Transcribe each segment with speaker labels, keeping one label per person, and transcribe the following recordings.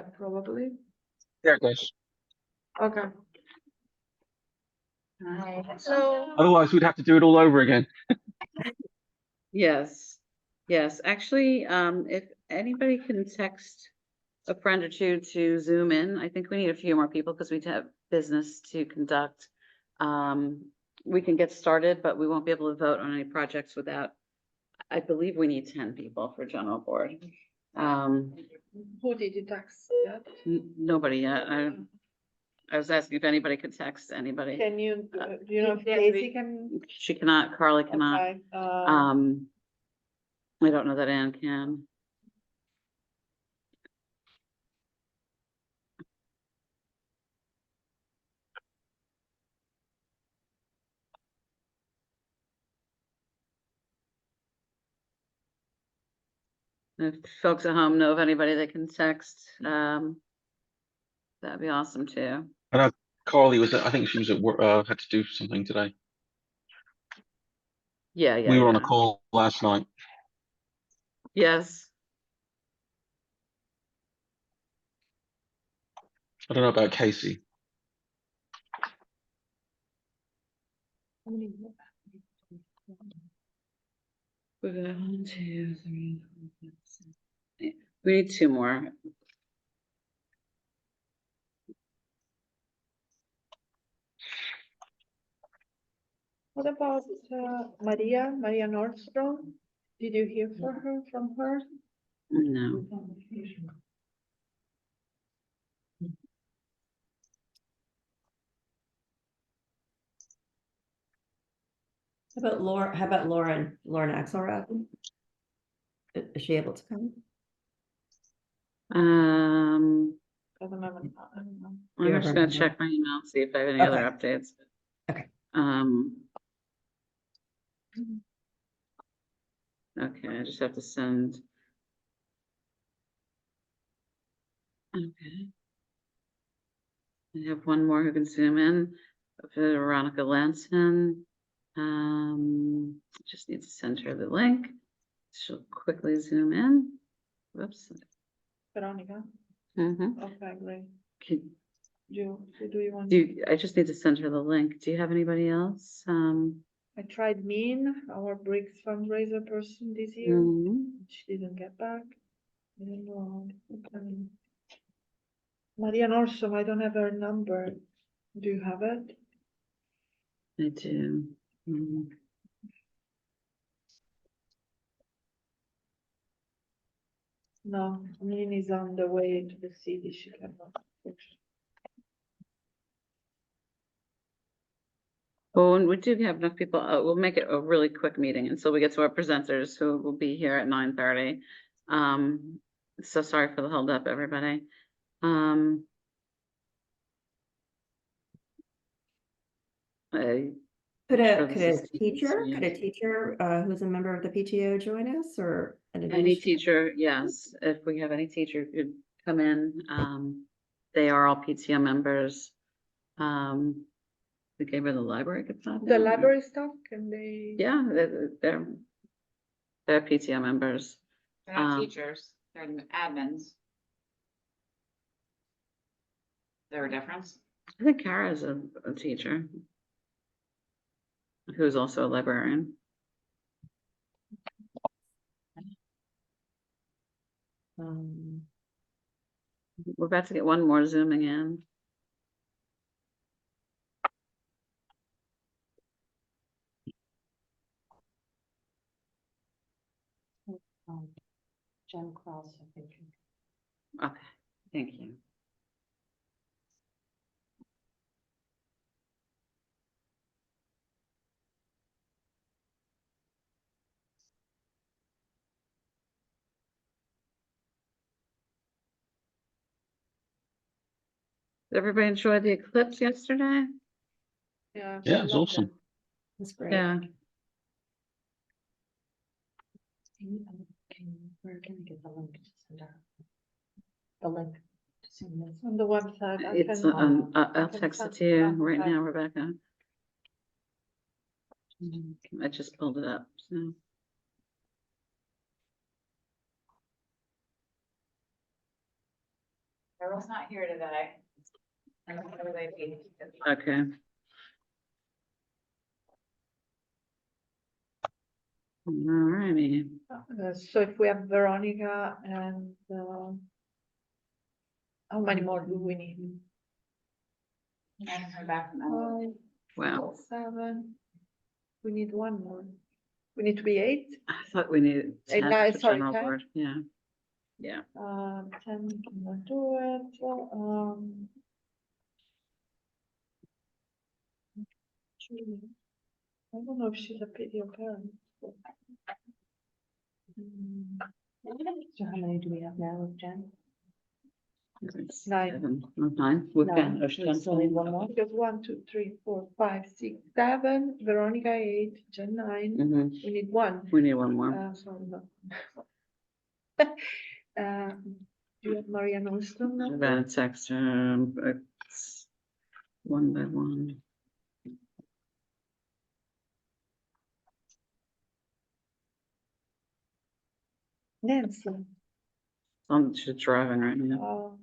Speaker 1: Probably.
Speaker 2: There it goes.
Speaker 1: Okay. So
Speaker 2: Otherwise, we'd have to do it all over again.
Speaker 3: Yes, yes. Actually, if anybody can text a friend or two to Zoom in, I think we need a few more people because we have business to conduct. We can get started, but we won't be able to vote on any projects without, I believe we need 10 people for general board.
Speaker 1: who did you text yet?
Speaker 3: Nobody yet. I was asking if anybody could text anybody.
Speaker 1: Can you, do you know if Daisy can?
Speaker 3: She cannot, Carly cannot.
Speaker 1: Okay,
Speaker 3: I don't know that Ann can. If folks at home know of anybody that can text, that'd be awesome too.
Speaker 2: I know Carly was. I think she was at work. Had to do something today.
Speaker 3: Yeah, yeah.
Speaker 2: We were on a call last night.
Speaker 3: Yes.
Speaker 2: I don't know about Casey.
Speaker 3: We got 1, 2, 3, 4, 5, 6, 8. We need 2 more.
Speaker 1: what about Maria Nordstrom? Did you hear from her?
Speaker 3: No.
Speaker 4: How about Laura? How about Lauren Axelrod? Is she able to come?
Speaker 1: Doesn't have an-
Speaker 3: I'm just gonna check my email, see if I have any other updates.
Speaker 4: Okay.
Speaker 3: Okay, I just have to send. Okay. I have one more who can zoom in. Veronica Lanson. Just need to send her the link. She'll quickly zoom in. Whoops.
Speaker 1: Veronica,
Speaker 3: Mm-hmm.
Speaker 1: okay, great.
Speaker 3: Do
Speaker 1: Do you want?
Speaker 3: I just need to send her the link. Do you have anybody else?
Speaker 1: I tried our Briggs fundraiser person this year.
Speaker 3: Mhm.
Speaker 1: She didn't get back. I don't know. Okay. Maria Nordstrom, I don't have her number. Do you have it?
Speaker 3: I do. Mhm.
Speaker 1: No, Min is on the way to the city. She cannot.
Speaker 3: Well, when we do have enough people, we'll make it a really quick meeting until we get to our presenters who will be here at 9:30. So sorry for the hold up, everybody.
Speaker 4: Could a
Speaker 3: Yeah.
Speaker 4: teacher who's a member of the PTO join us, or an
Speaker 3: Any
Speaker 4: administrator?
Speaker 3: teacher, yes, if we have any teacher could come in, they are all PTO members. We gave her the library could pop
Speaker 1: The
Speaker 3: in, or-
Speaker 1: library staff, can they?
Speaker 3: Yeah, they're PTO members.
Speaker 5: They're not teachers, they're admins. Is there a difference?
Speaker 3: I think Kara is a teacher who's also a librarian. We're about to get one more zooming in.
Speaker 4: Jen Cross, I think.
Speaker 3: Okay, thank you. Did everybody enjoy the eclipse yesterday?
Speaker 1: Yeah.
Speaker 2: Yeah, it's
Speaker 1: loved
Speaker 2: awesome.
Speaker 1: it.
Speaker 4: That's great.
Speaker 3: Yeah.
Speaker 4: Where can I get the link to send out? The link to send this.
Speaker 1: On the website. I
Speaker 3: It's
Speaker 1: can-
Speaker 3: I'll
Speaker 1: can
Speaker 3: text it
Speaker 1: send
Speaker 3: to you
Speaker 1: that.
Speaker 3: right
Speaker 1: Okay.
Speaker 3: now, Rebecca. I just pulled it up, so.
Speaker 5: Carol's not here today. And that's why they paid.
Speaker 3: Okay. Alrighty,
Speaker 1: So if we have Veronica and, how many more do we need?
Speaker 5: I haven't heard back from them.
Speaker 3: wow,
Speaker 1: 7. We need one more. We need to be 8.
Speaker 3: I thought we needed
Speaker 1: Eight,
Speaker 3: 10
Speaker 1: nine,
Speaker 3: for
Speaker 1: sorry,
Speaker 3: general
Speaker 1: 10.
Speaker 3: board, yeah. Yeah,
Speaker 1: 10 cannot do it. Julie, I don't know if she's a PTO parent.
Speaker 4: So how many do we have now, Jen?
Speaker 3: it's
Speaker 1: 9.
Speaker 3: 7, or 9, we've got,
Speaker 4: Nine.
Speaker 3: there's
Speaker 4: We
Speaker 3: 10.
Speaker 4: still need one more?
Speaker 1: Because 1, 2, 3, 4, 5, 6, 7. Veronica 8. Jen 9.
Speaker 3: Mhm,
Speaker 1: We need 1.
Speaker 3: we need one more.
Speaker 1: Sorry, no. Do you have Maria Nordstrom now?
Speaker 3: I'm gonna text her, it's one by one.
Speaker 1: Nancy.
Speaker 3: She's driving right now.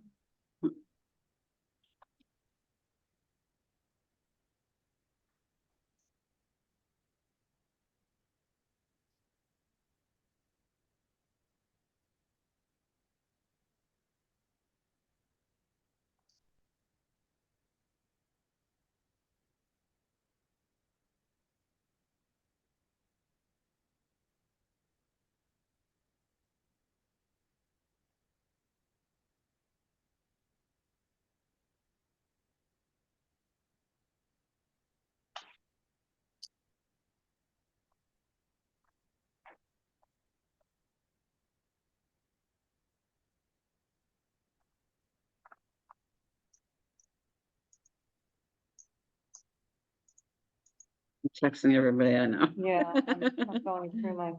Speaker 3: I'm texting everybody I know.
Speaker 4: Yeah, I'm going through my.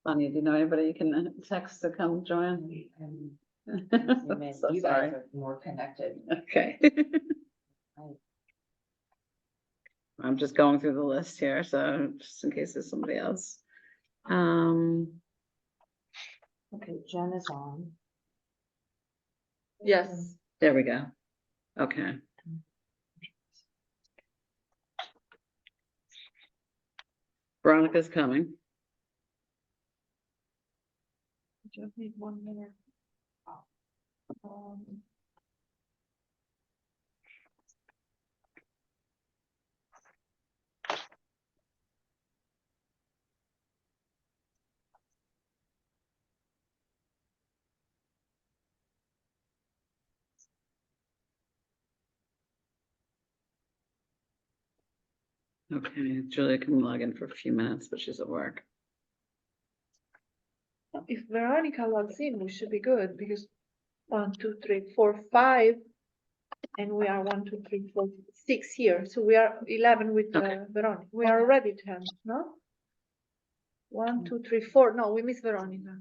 Speaker 3: Funny, do you know anybody you can text to come join? So
Speaker 6: You guys
Speaker 3: sorry.
Speaker 6: are more connected.
Speaker 3: Okay. I'm just going through the list here, so just in case there's somebody else.
Speaker 4: Okay, Jen is on.
Speaker 1: Yes.
Speaker 3: There we go. Okay. Veronica's coming.
Speaker 1: Just need 1 minute.
Speaker 3: Okay, Julia can log in for a few minutes, but she's at work.
Speaker 1: If Veronica logs in, we should be good because 1, 2, 3, 4, 5, and we are 1, 2, 3, 4, 6 here. So we are 11 with
Speaker 3: Okay.
Speaker 1: Veronica. We are already 10, no? 1, 2, 3, 4. No, we miss Veronica.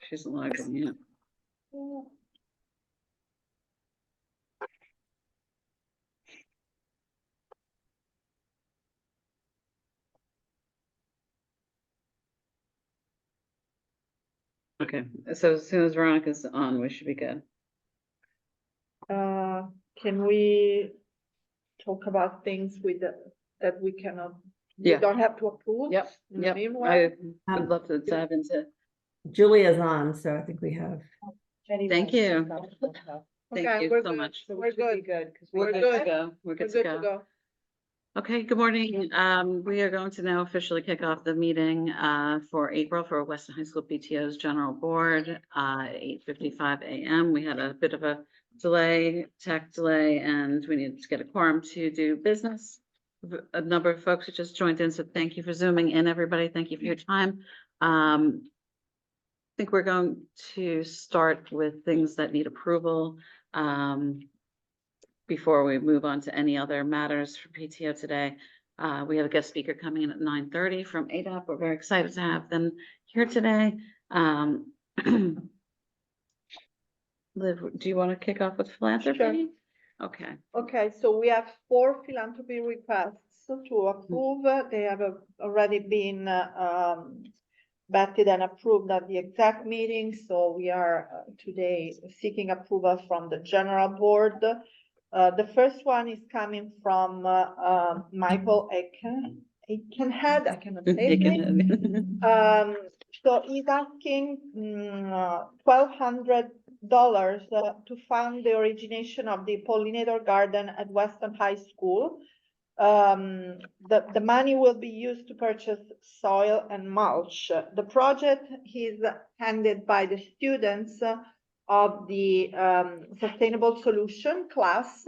Speaker 3: She's logged in yet. Okay, so as soon as Veronica's on, we should be good.
Speaker 1: Can we talk about things with that we cannot, we
Speaker 3: Yeah.
Speaker 1: don't have to approve?
Speaker 3: Yep,
Speaker 1: In the
Speaker 3: yep.
Speaker 1: meanwhile?
Speaker 3: I would love to dive into,
Speaker 4: Julia's on, so I think we have.
Speaker 3: thank you. Thank
Speaker 1: Okay,
Speaker 3: you
Speaker 1: we're
Speaker 3: so
Speaker 1: good.
Speaker 3: much.
Speaker 1: We're good.
Speaker 3: We're good to go. We're
Speaker 1: We're
Speaker 3: good to
Speaker 1: good to
Speaker 3: go.
Speaker 1: go.
Speaker 3: Okay, good morning. We are going to now officially kick off the meeting for April for Weston High School PTO's General Board, 8:55 a.m. We had a bit of a tech delay, and we needed to get a quorum to do business. A number of folks who just joined in, so thank you for zooming in, everybody. Thank you for your time. I think we're going to start with things that need approval. Before we move on to any other matters for PTO today, we have a guest speaker coming in at 9:30 from ADAP. We're very excited to have them here today. Liv, do you want to kick off with philanthropy? Okay.
Speaker 1: Okay, so we have 4 philanthropy requests to approve. They have already been vetted and approved at the exec meeting. So we are today seeking approval from the general board. The first one is coming from Michael Aikenhead. I cannot say his name. So he's asking $1,200 to fund the origination of the pollinator garden at Weston High School. The money will be used to purchase soil and mulch. The project is handed by the students of the Sustainable Solution class.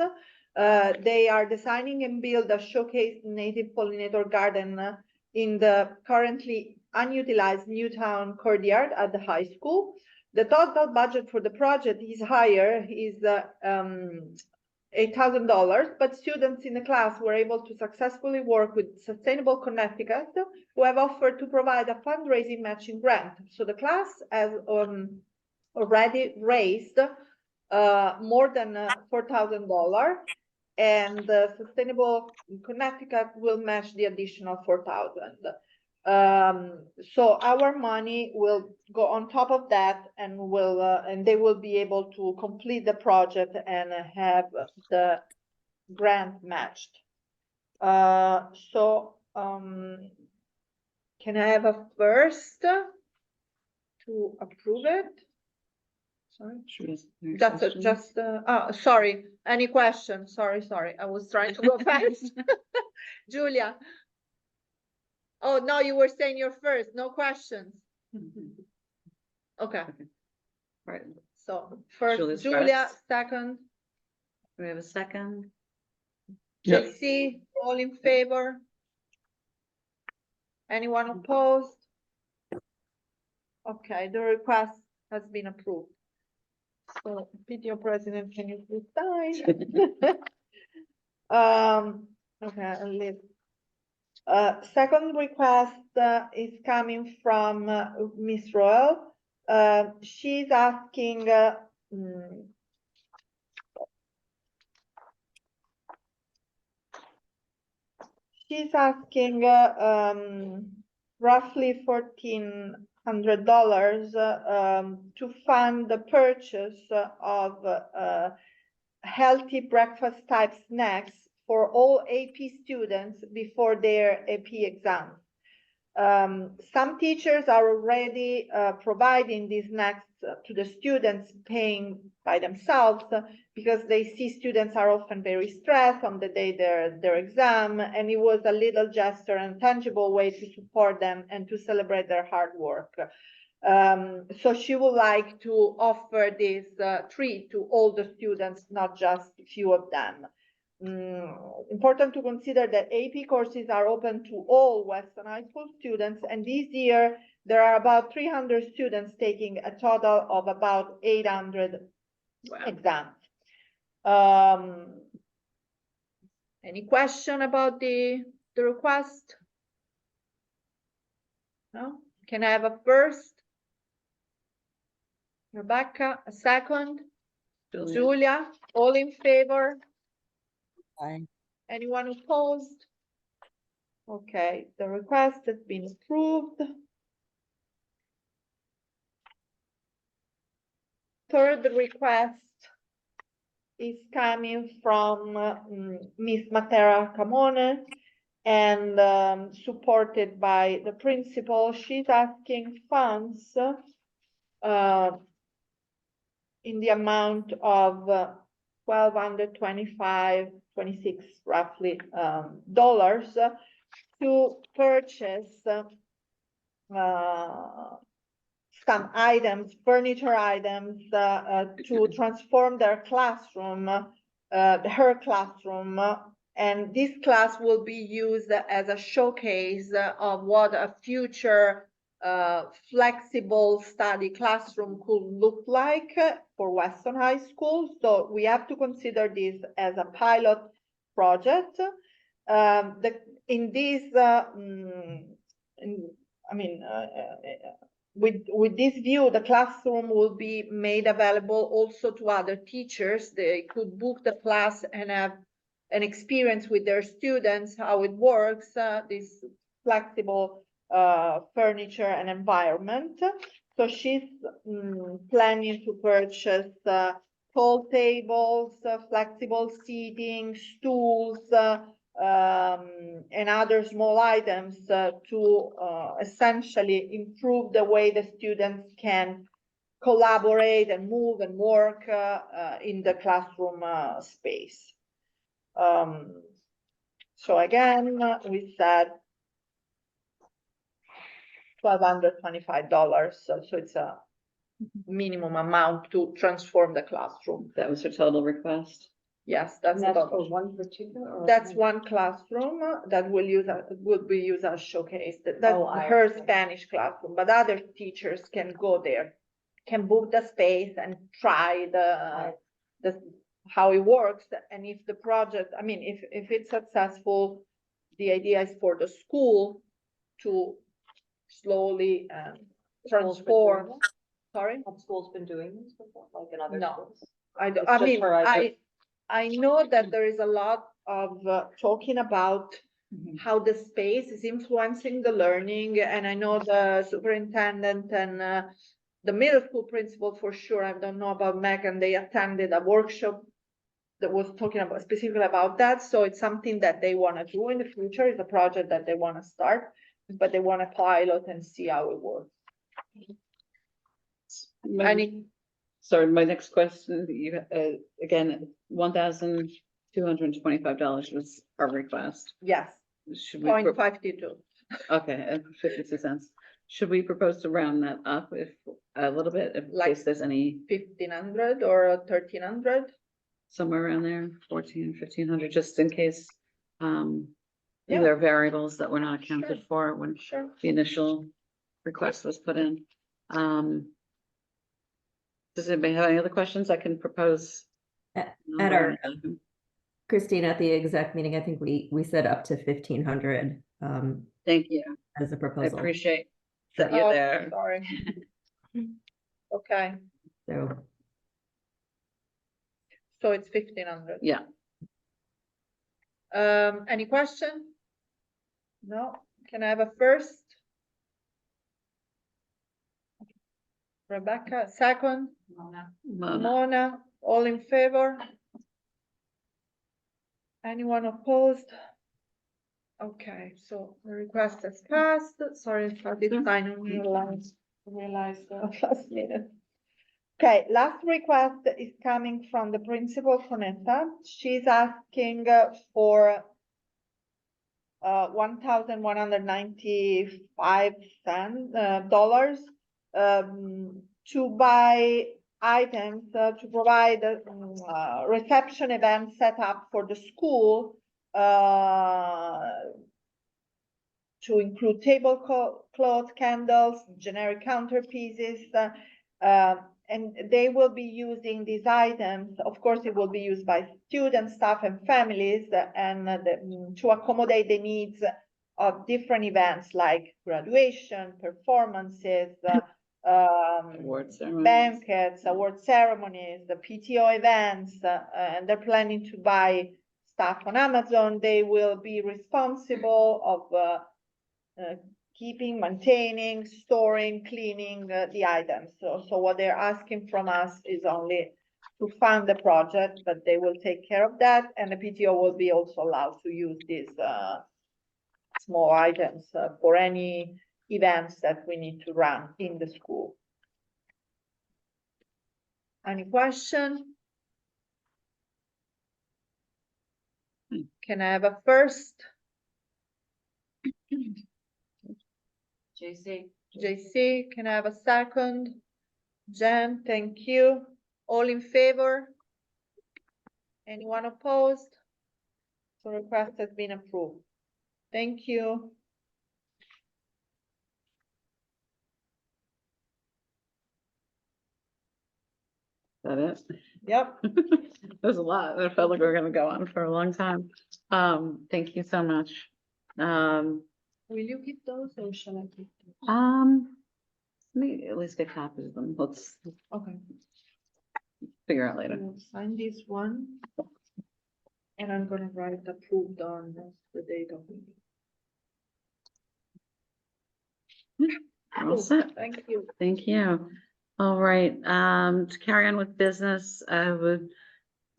Speaker 1: They are designing and build a showcase native pollinator garden in the currently unutilized Newtown courtyard at the high school. The total budget for the project is higher, is $8,000, but students in the class were able to successfully work with Sustainable Connecticut, who have offered to provide a fundraising matching grant. So the class has already raised more than $4,000, and Sustainable Connecticut will match the additional $4,000. So our money will go on top of that, and they will be able to complete the project and have the grant matched. Can I have a first to approve it? Sorry. Sorry. Any questions? Sorry. I was trying to go fast. Julia. Oh, no, you were saying you're first. No questions. Okay.
Speaker 3: Right.
Speaker 1: So first,
Speaker 3: Julia's
Speaker 1: Julia,
Speaker 3: first.
Speaker 1: second.
Speaker 3: Do we have a second?
Speaker 2: Yep.
Speaker 1: JC, all in favor? Anyone opposed? Okay, the request has been approved. So, PTO president, can you please sign? Okay, I'll leave. Second request is coming from Miss Royal. She's asking roughly $1,400 to fund the purchase of healthy breakfast type snacks for all AP students before their AP exams. Some teachers are already providing these snacks to the students, paying by themselves, because they see students are often very stressed on the day their exam, and it was a little gesture and tangible way to support them and to celebrate their hard work. So she would like to offer this treat to all the students, not just a few of them. Important to consider that AP courses are open to all Weston High School students, and this year there are about 300 students taking a total of about 800 exams. Any question about the request? No? Can I have a first? Rebecca, a second? Julia, all in favor?
Speaker 6: Aye.
Speaker 1: Anyone opposed? Okay, the request has been approved. Third request is coming from Miss Matera Camone and supported by the principal. She's asking funds in the amount of $1,225.26 roughly dollars to purchase some items, furniture items, to transform their classroom, her classroom, and this class will be used as a showcase of what a future flexible study classroom could look like for Weston High School. So we have to consider this as a pilot project. In this, with this view, the classroom will be made available also to other teachers. They could book the class and have an experience with their students, how it works, this flexible furniture and environment. So she's planning to purchase tall tables, flexible seating, stools, and other small items to essentially improve the way the students can collaborate and move and work in the classroom space. So again, we said $1,225, so it's a minimum amount to transform the classroom.
Speaker 3: That was her total request.
Speaker 1: Yes, that's
Speaker 6: And that's
Speaker 1: about.
Speaker 6: for one particular? or-
Speaker 1: That's one classroom that will be used as showcase. That's
Speaker 6: Oh, I
Speaker 1: her
Speaker 6: see.
Speaker 1: Spanish classroom, but other teachers can go there, can book the space and try the how it works. And if the project, I mean, if it's successful, the idea is for the school to slowly transform. Sorry?
Speaker 6: Have schools been doing this before, like in other
Speaker 1: No.
Speaker 6: schools?
Speaker 1: I
Speaker 6: It's
Speaker 1: mean,
Speaker 6: just her idea.
Speaker 1: I know that there is a lot of talking about
Speaker 6: Mhm.
Speaker 1: how the space is influencing the learning, and I know the superintendent and the middle school principal for sure. I don't know about Megan. They attended a workshop that was talking about specifically about that. So it's something that they want to do in the future. It's a project that they want to start, but they want to pilot and see how it works.
Speaker 3: Sorry, my next question, you, again, $1,225 was our request.
Speaker 1: Yes,
Speaker 3: Should we,
Speaker 1: 0.52.
Speaker 3: okay, 52 cents. Should we propose to round that up if, a little bit, in
Speaker 1: Like-
Speaker 3: case there's any,
Speaker 1: 1,500 or 1,300.
Speaker 3: somewhere around there, 1,500, just in case,
Speaker 1: Yeah.
Speaker 3: there are variables that were not accounted
Speaker 1: Sure.
Speaker 3: for when
Speaker 1: Sure.
Speaker 3: the initial request was put in. Does anybody have any other questions I can propose?
Speaker 4: At
Speaker 3: number?
Speaker 4: our- Christine, at the exec meeting, I think we said up to 1,500
Speaker 3: Thank you.
Speaker 4: as a
Speaker 3: I
Speaker 4: proposal.
Speaker 3: appreciate that
Speaker 1: Oh,
Speaker 3: you're there.
Speaker 1: sorry. Okay,
Speaker 4: So
Speaker 1: so it's 1,500.
Speaker 3: Yeah.
Speaker 1: Any question? No? Can I have a first? Rebecca, second?
Speaker 3: Mona.
Speaker 1: Mona, all in favor? Anyone opposed? Okay, so the request has passed. Sorry for this time, I realized last minute. Okay, last request is coming from the principal Conetta. She's asking for $1,195 to buy items to provide reception event set up for the school to include tablecloth, candles, generic counterpieces, and they will be using these items. Of course, it will be used by students, staff, and families, and to accommodate the needs of different events like graduation, performances,
Speaker 3: Award ceremonies.
Speaker 1: banquets, award ceremonies, the PTO events, and they're planning to buy stuff on Amazon. They will be responsible of keeping, maintaining, storing, cleaning the items. So what they're asking from us is only to fund the project, but they will take care of that, and the PTO will be also allowed to use these small items for any events that we need to run in the school. Any question? Can I have a first?
Speaker 6: JC.
Speaker 1: JC, can I have a second? Jen, thank you. All in favor? Anyone opposed? So request has been approved. Thank you.
Speaker 3: Is that it?
Speaker 1: Yep.
Speaker 3: There's a lot. It felt like we were gonna go on for a long time. Thank you so much.
Speaker 1: Will you keep those or shall I keep them?
Speaker 3: Let me at least get copies of them. Let's
Speaker 1: Okay.
Speaker 3: figure out later.
Speaker 1: We'll sign this one. And I'm gonna write approved on the date of meeting.
Speaker 3: All set.
Speaker 1: Thank you.
Speaker 3: Thank you. All right, to carry on with business, I would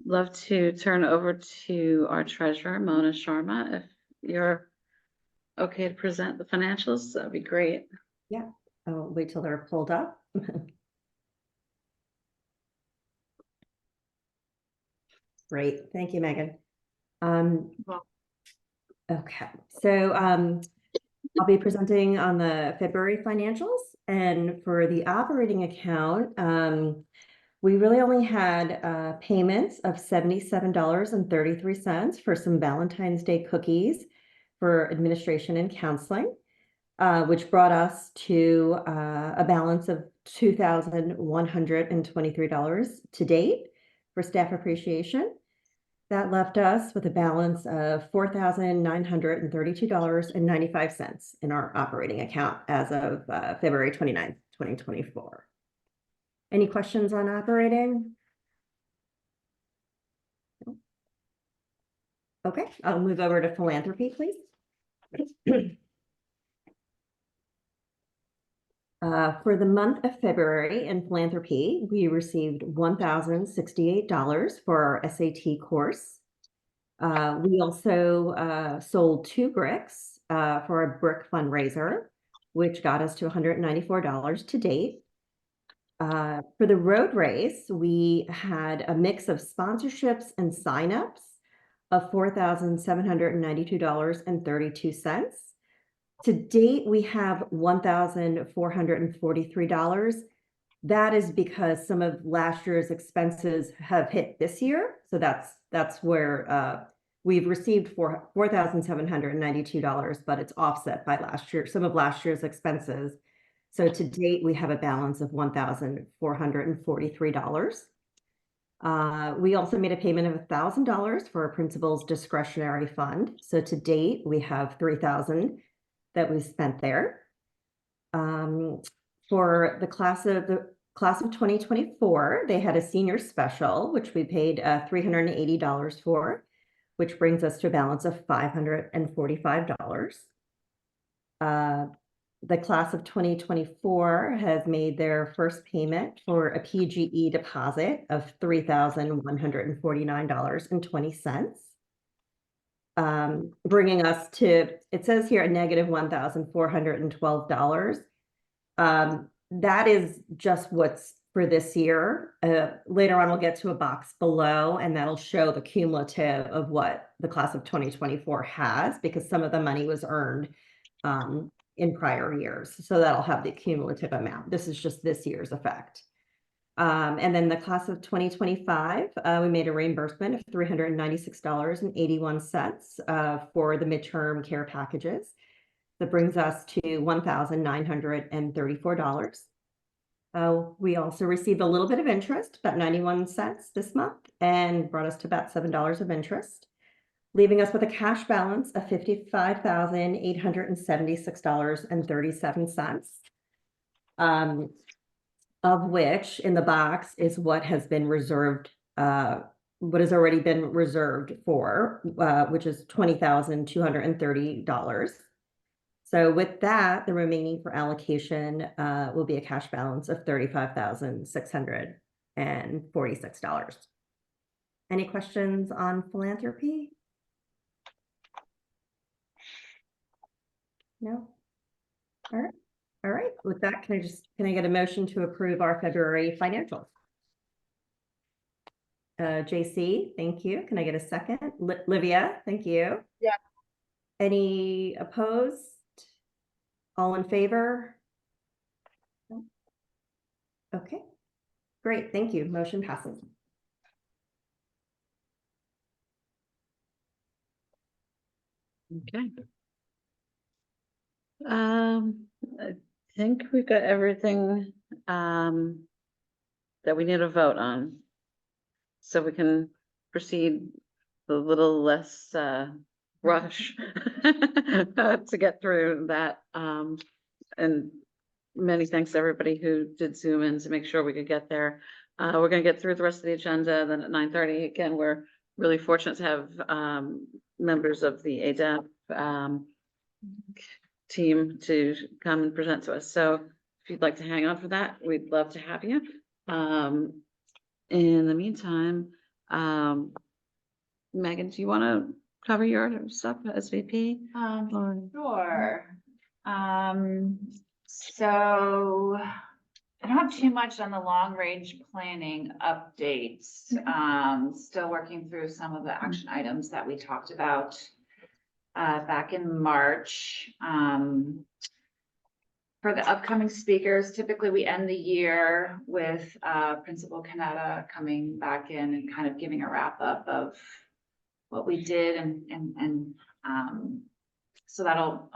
Speaker 3: love to turn over to our treasurer, Mona Sharma. If you're okay to present the financials, that'd be great.
Speaker 4: I'll wait till they're pulled up. Great, thank you, Megan. Okay, so I'll be presenting on the February financials, and for the operating account, we really only had payments of $77.33 for some Valentine's Day cookies for administration and counseling, which brought us to a balance of $2,123 to date for staff appreciation. That left us with a balance of $4,932.95 in our operating account as of February 29th, 2024. Any questions on operating? Okay, I'll move over to philanthropy, please. For the month of February in philanthropy, we received $1,068 for our SAT course. We also sold 2 bricks for a brick fundraiser, which got us to $194 to date. For the road race, we had a mix of sponsorships and signups of $4,792.32. To date, we have $1,443. That is because some of last year's expenses have hit this year. So that's where we've received $4,792, but it's offset by some of last year's expenses. So to date, we have a balance of $1,443. We also made a payment of $1,000 for our principal's discretionary fund. So to date, we have $3,000 that we spent there. For the class of 2024, they had a senior special, which we paid $380 for, which brings us to a balance of $545. The class of 2024 has made their first payment for a PGE deposit of $3,149.20. Bringing us to, it says here, a negative $1,412. That is just what's for this year. Later on, we'll get to a box below, and that'll show the cumulative of what the class of 2024 has, because some of the money was earned in prior years. So that'll have the cumulative amount. This is just this year's effect. And then the class of 2025, we made a reimbursement of $396.81 for the midterm care packages. That brings us to $1,934. We also received a little bit of interest, about 91 cents this month, and brought us to about $7 of interest, leaving us with a cash balance of $55,876.37. Of which in the box is what has been reserved, what has already been reserved for, which is $20,230. So with that, the remaining for allocation will be a cash balance of $35,646. Any questions on philanthropy? No? All right. All right, with that, can I get a motion to approve our February financials? JC, thank you. Can I get a second? Livia, thank you.
Speaker 1: Yeah.
Speaker 4: Any opposed? All in favor? Okay, great, thank you. Motion passes.
Speaker 3: Okay. I think we've got everything that we need to vote on. So we can proceed a little less rush to get through that. And many thanks to everybody who did Zoom in to make sure we could get there. We're gonna get through the rest of the agenda, then at 9:30, again, we're really fortunate to have members of the ADAP team to come and present to us. So if you'd like to hang on for that, we'd love to have you. In the meantime, Megan, do you want to cover your stuff as VP?
Speaker 5: Sure. So I don't have too much on the long range planning updates. Still working through some of the action items that we talked about back in March. For the upcoming speakers, typically we end the year with Principal Canetta coming back in and kind of giving a wrap up of what we did and so that'll,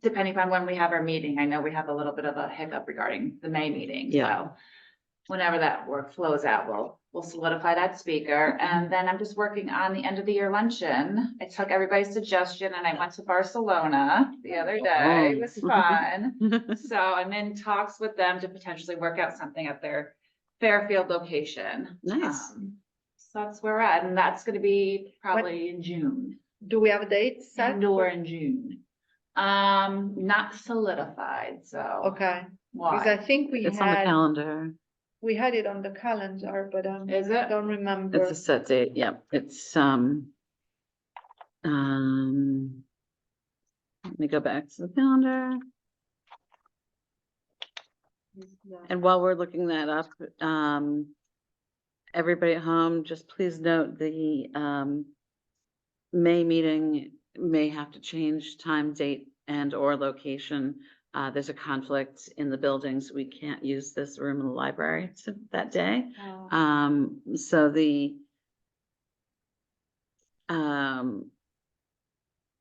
Speaker 5: depending on when we have our meeting, I know we have a little bit of a hiccup regarding the May meeting.
Speaker 3: Yeah.
Speaker 5: So whenever that work flows out, we'll solidify that speaker. And then I'm just working on the end of the year luncheon. I took everybody's suggestion and I went to Barcelona the other day. It was fun. So I'm in talks with them to potentially work out something at their Fairfield location.
Speaker 3: Nice.
Speaker 5: So that's where we're at, and that's gonna be probably in June.
Speaker 1: Do we have a date set?
Speaker 5: Indoor in June. Not solidified, so.
Speaker 1: Okay, because I
Speaker 5: Why?
Speaker 1: think
Speaker 3: It's on the calendar.
Speaker 1: we had it on the calendar, but
Speaker 5: Is
Speaker 1: I
Speaker 5: it?
Speaker 1: don't remember.
Speaker 3: It's a set date. Yep. It's let me go back to the calendar. And while we're looking that up, everybody at home, just please note the May meeting may have to change time, date, and or location. There's a conflict in the buildings. We can't use this room in the library that day. So the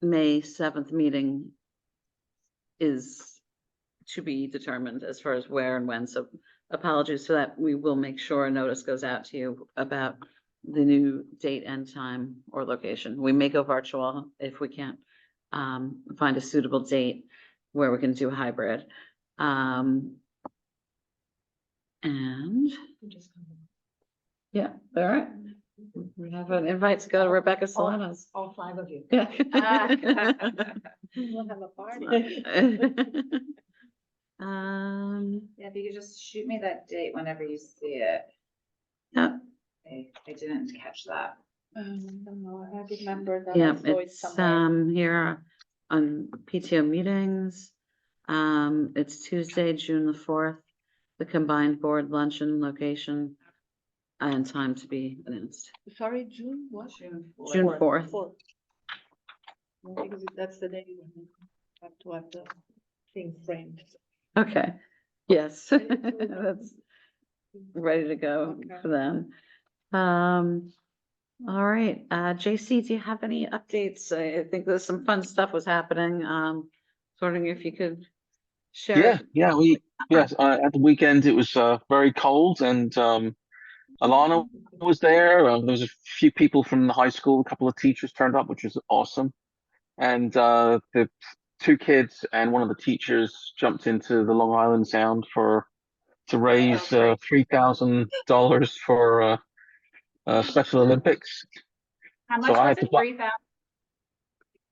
Speaker 3: May 7th meeting is to be determined as far as where and when. So apologies for that. We will make sure a notice goes out to you about the new date and time or location. We may go virtual if we can't find a suitable date where we can do a hybrid. And yeah, all right. We have an invite to go to Rebecca Salona's.
Speaker 6: All 5 of you.
Speaker 1: We'll have a party.
Speaker 5: Yeah, if you could just shoot me that date whenever you see it.
Speaker 3: Yeah.
Speaker 5: I didn't catch that.
Speaker 1: I don't know, I remember that.
Speaker 3: Yeah,
Speaker 1: I saw it
Speaker 3: it's
Speaker 1: somewhere.
Speaker 3: here on PTO meetings. It's Tuesday, June the 4th, the combined board luncheon location and time to be announced.
Speaker 1: Sorry, June, what?
Speaker 5: June 4th.
Speaker 3: June 4th.
Speaker 1: Fourth. Well, because that's the day when we have to have the thing framed.
Speaker 3: Okay, yes, that's ready to go
Speaker 1: Okay.
Speaker 3: for them. All right, JC, do you have any updates? I think there's some fun stuff was happening. Wondering if you could share.
Speaker 2: Yes, at the weekend it was very cold, and Alana was there. There was a few people from the high school, a couple of teachers turned up, which was awesome. And the 2 kids and one of the teachers jumped into the Long Island Sound to raise $3,000 for Special Olympics.
Speaker 5: How much
Speaker 2: So I
Speaker 5: was
Speaker 2: had to
Speaker 5: it? 3,000?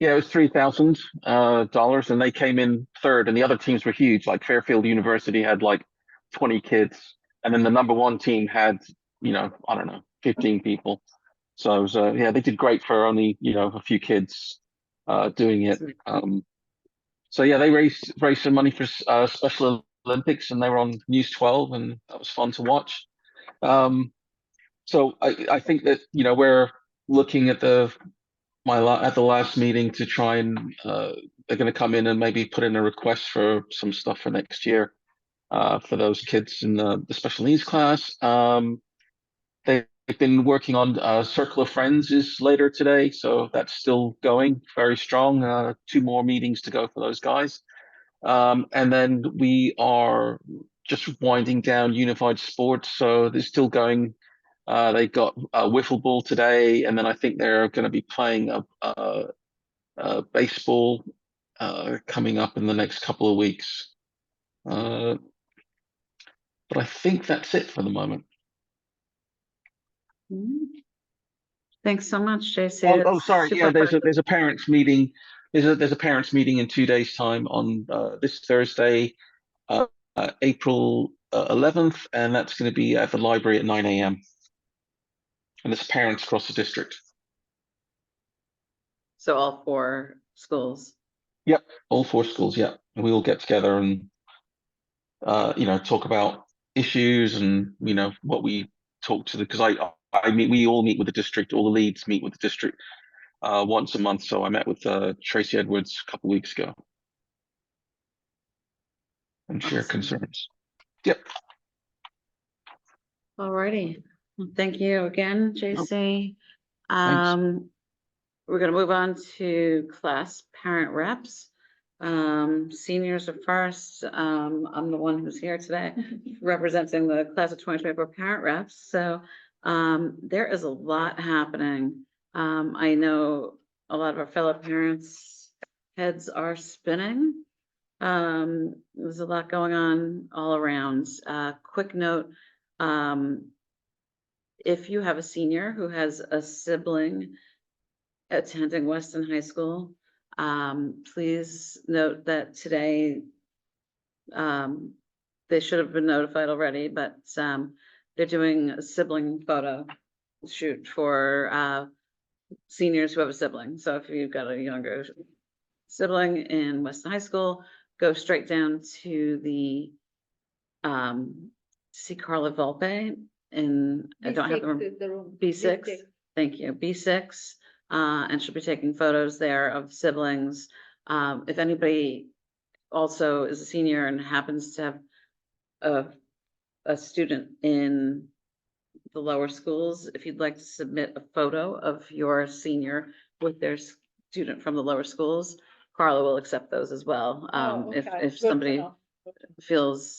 Speaker 2: Yeah, it was $3,000, and they came in third, and the other teams were huge. Like Fairfield University had like 20 kids, and then the number 1 team had, I don't know, 15 people. So it was, yeah, they did great for only, a few kids doing it. So yeah, they raised some money for Special Olympics, and they were on News 12, and that was fun to watch. So I think that, we're looking at the last meeting to try and they're going to come in and maybe put in a request for some stuff for next year for those kids in the special needs class. They've been working on Circle of Friends is later today, so that's still going very strong. 2 more meetings to go for those guys. And then we are just winding down Unified Sports, so they're still going. They got wiffle ball today, and then I think they're going to be playing baseball coming up in the next couple of weeks. But I think that's it for the moment.
Speaker 3: Mhm. Thanks so much, JC.
Speaker 2: Oh,
Speaker 3: It's
Speaker 2: sorry. Yeah,
Speaker 3: super
Speaker 2: there's a parents meeting. There's a parents meeting in 2 days' time on this Thursday, April 11th, and that's going to be at the library at 9 a.m. And it's parents across the district.
Speaker 3: So all 4 schools.
Speaker 2: Yep, all 4 schools. Yeah, and we all get together and talk about issues and what we talk to because we all meet with the district. All the leads meet with the district once a month. So I met with Tracy Edwards a couple weeks ago and share
Speaker 3: Awesome.
Speaker 2: concerns. Yep.
Speaker 3: Alrighty. Well, thank you again, JC.
Speaker 2: Thanks.
Speaker 3: We're gonna move on to class parent reps. Seniors are first. I'm the one who's here today representing the class of 2024 parent reps. So there is a lot happening. I know a lot of our fellow parents' heads are spinning. There's a lot going on all around. Quick note, if you have a senior who has a sibling attending Weston High School, please note that today, they should have been notified already, but they're doing a sibling photo shoot for seniors who have a sibling. So if you've got a younger sibling in Weston High School, go straight down to the see Carla Volpe in, I don't have the room.
Speaker 1: B6 is the room.
Speaker 3: B6, thank you, B6, and she'll be taking photos there of siblings. If anybody also is a senior and happens to have a student in the lower schools, if you'd like to submit a photo of your senior with their student from the lower schools, Carla will accept those as well.
Speaker 1: Oh,
Speaker 3: If
Speaker 1: okay. Good to
Speaker 3: somebody
Speaker 1: know.
Speaker 3: feels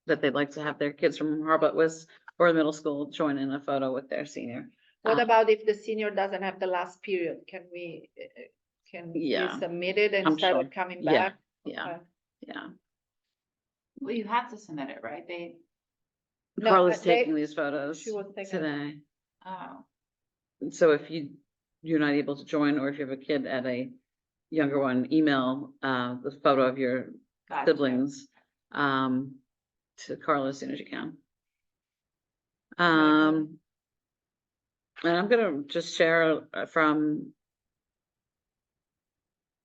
Speaker 3: that they'd like to have their kids from Harbut West or the middle school join in a photo with their senior.
Speaker 1: What about if the senior doesn't have the last period? Can we
Speaker 3: Yeah,
Speaker 1: submit it
Speaker 3: I'm
Speaker 1: instead
Speaker 3: sure.
Speaker 1: of coming
Speaker 3: Yeah,
Speaker 1: back?
Speaker 3: yeah,
Speaker 1: Okay.
Speaker 3: yeah.
Speaker 5: Well, you have to submit it, right? They,
Speaker 1: No,
Speaker 3: Carla's
Speaker 1: they-
Speaker 3: taking these photos
Speaker 1: she was taking-
Speaker 3: today.
Speaker 5: oh,
Speaker 3: So if you're not able to join, or if you have a kid at a younger one, email the photo of your
Speaker 5: gotcha.
Speaker 3: siblings to Carla as soon as you can. And I'm gonna just share from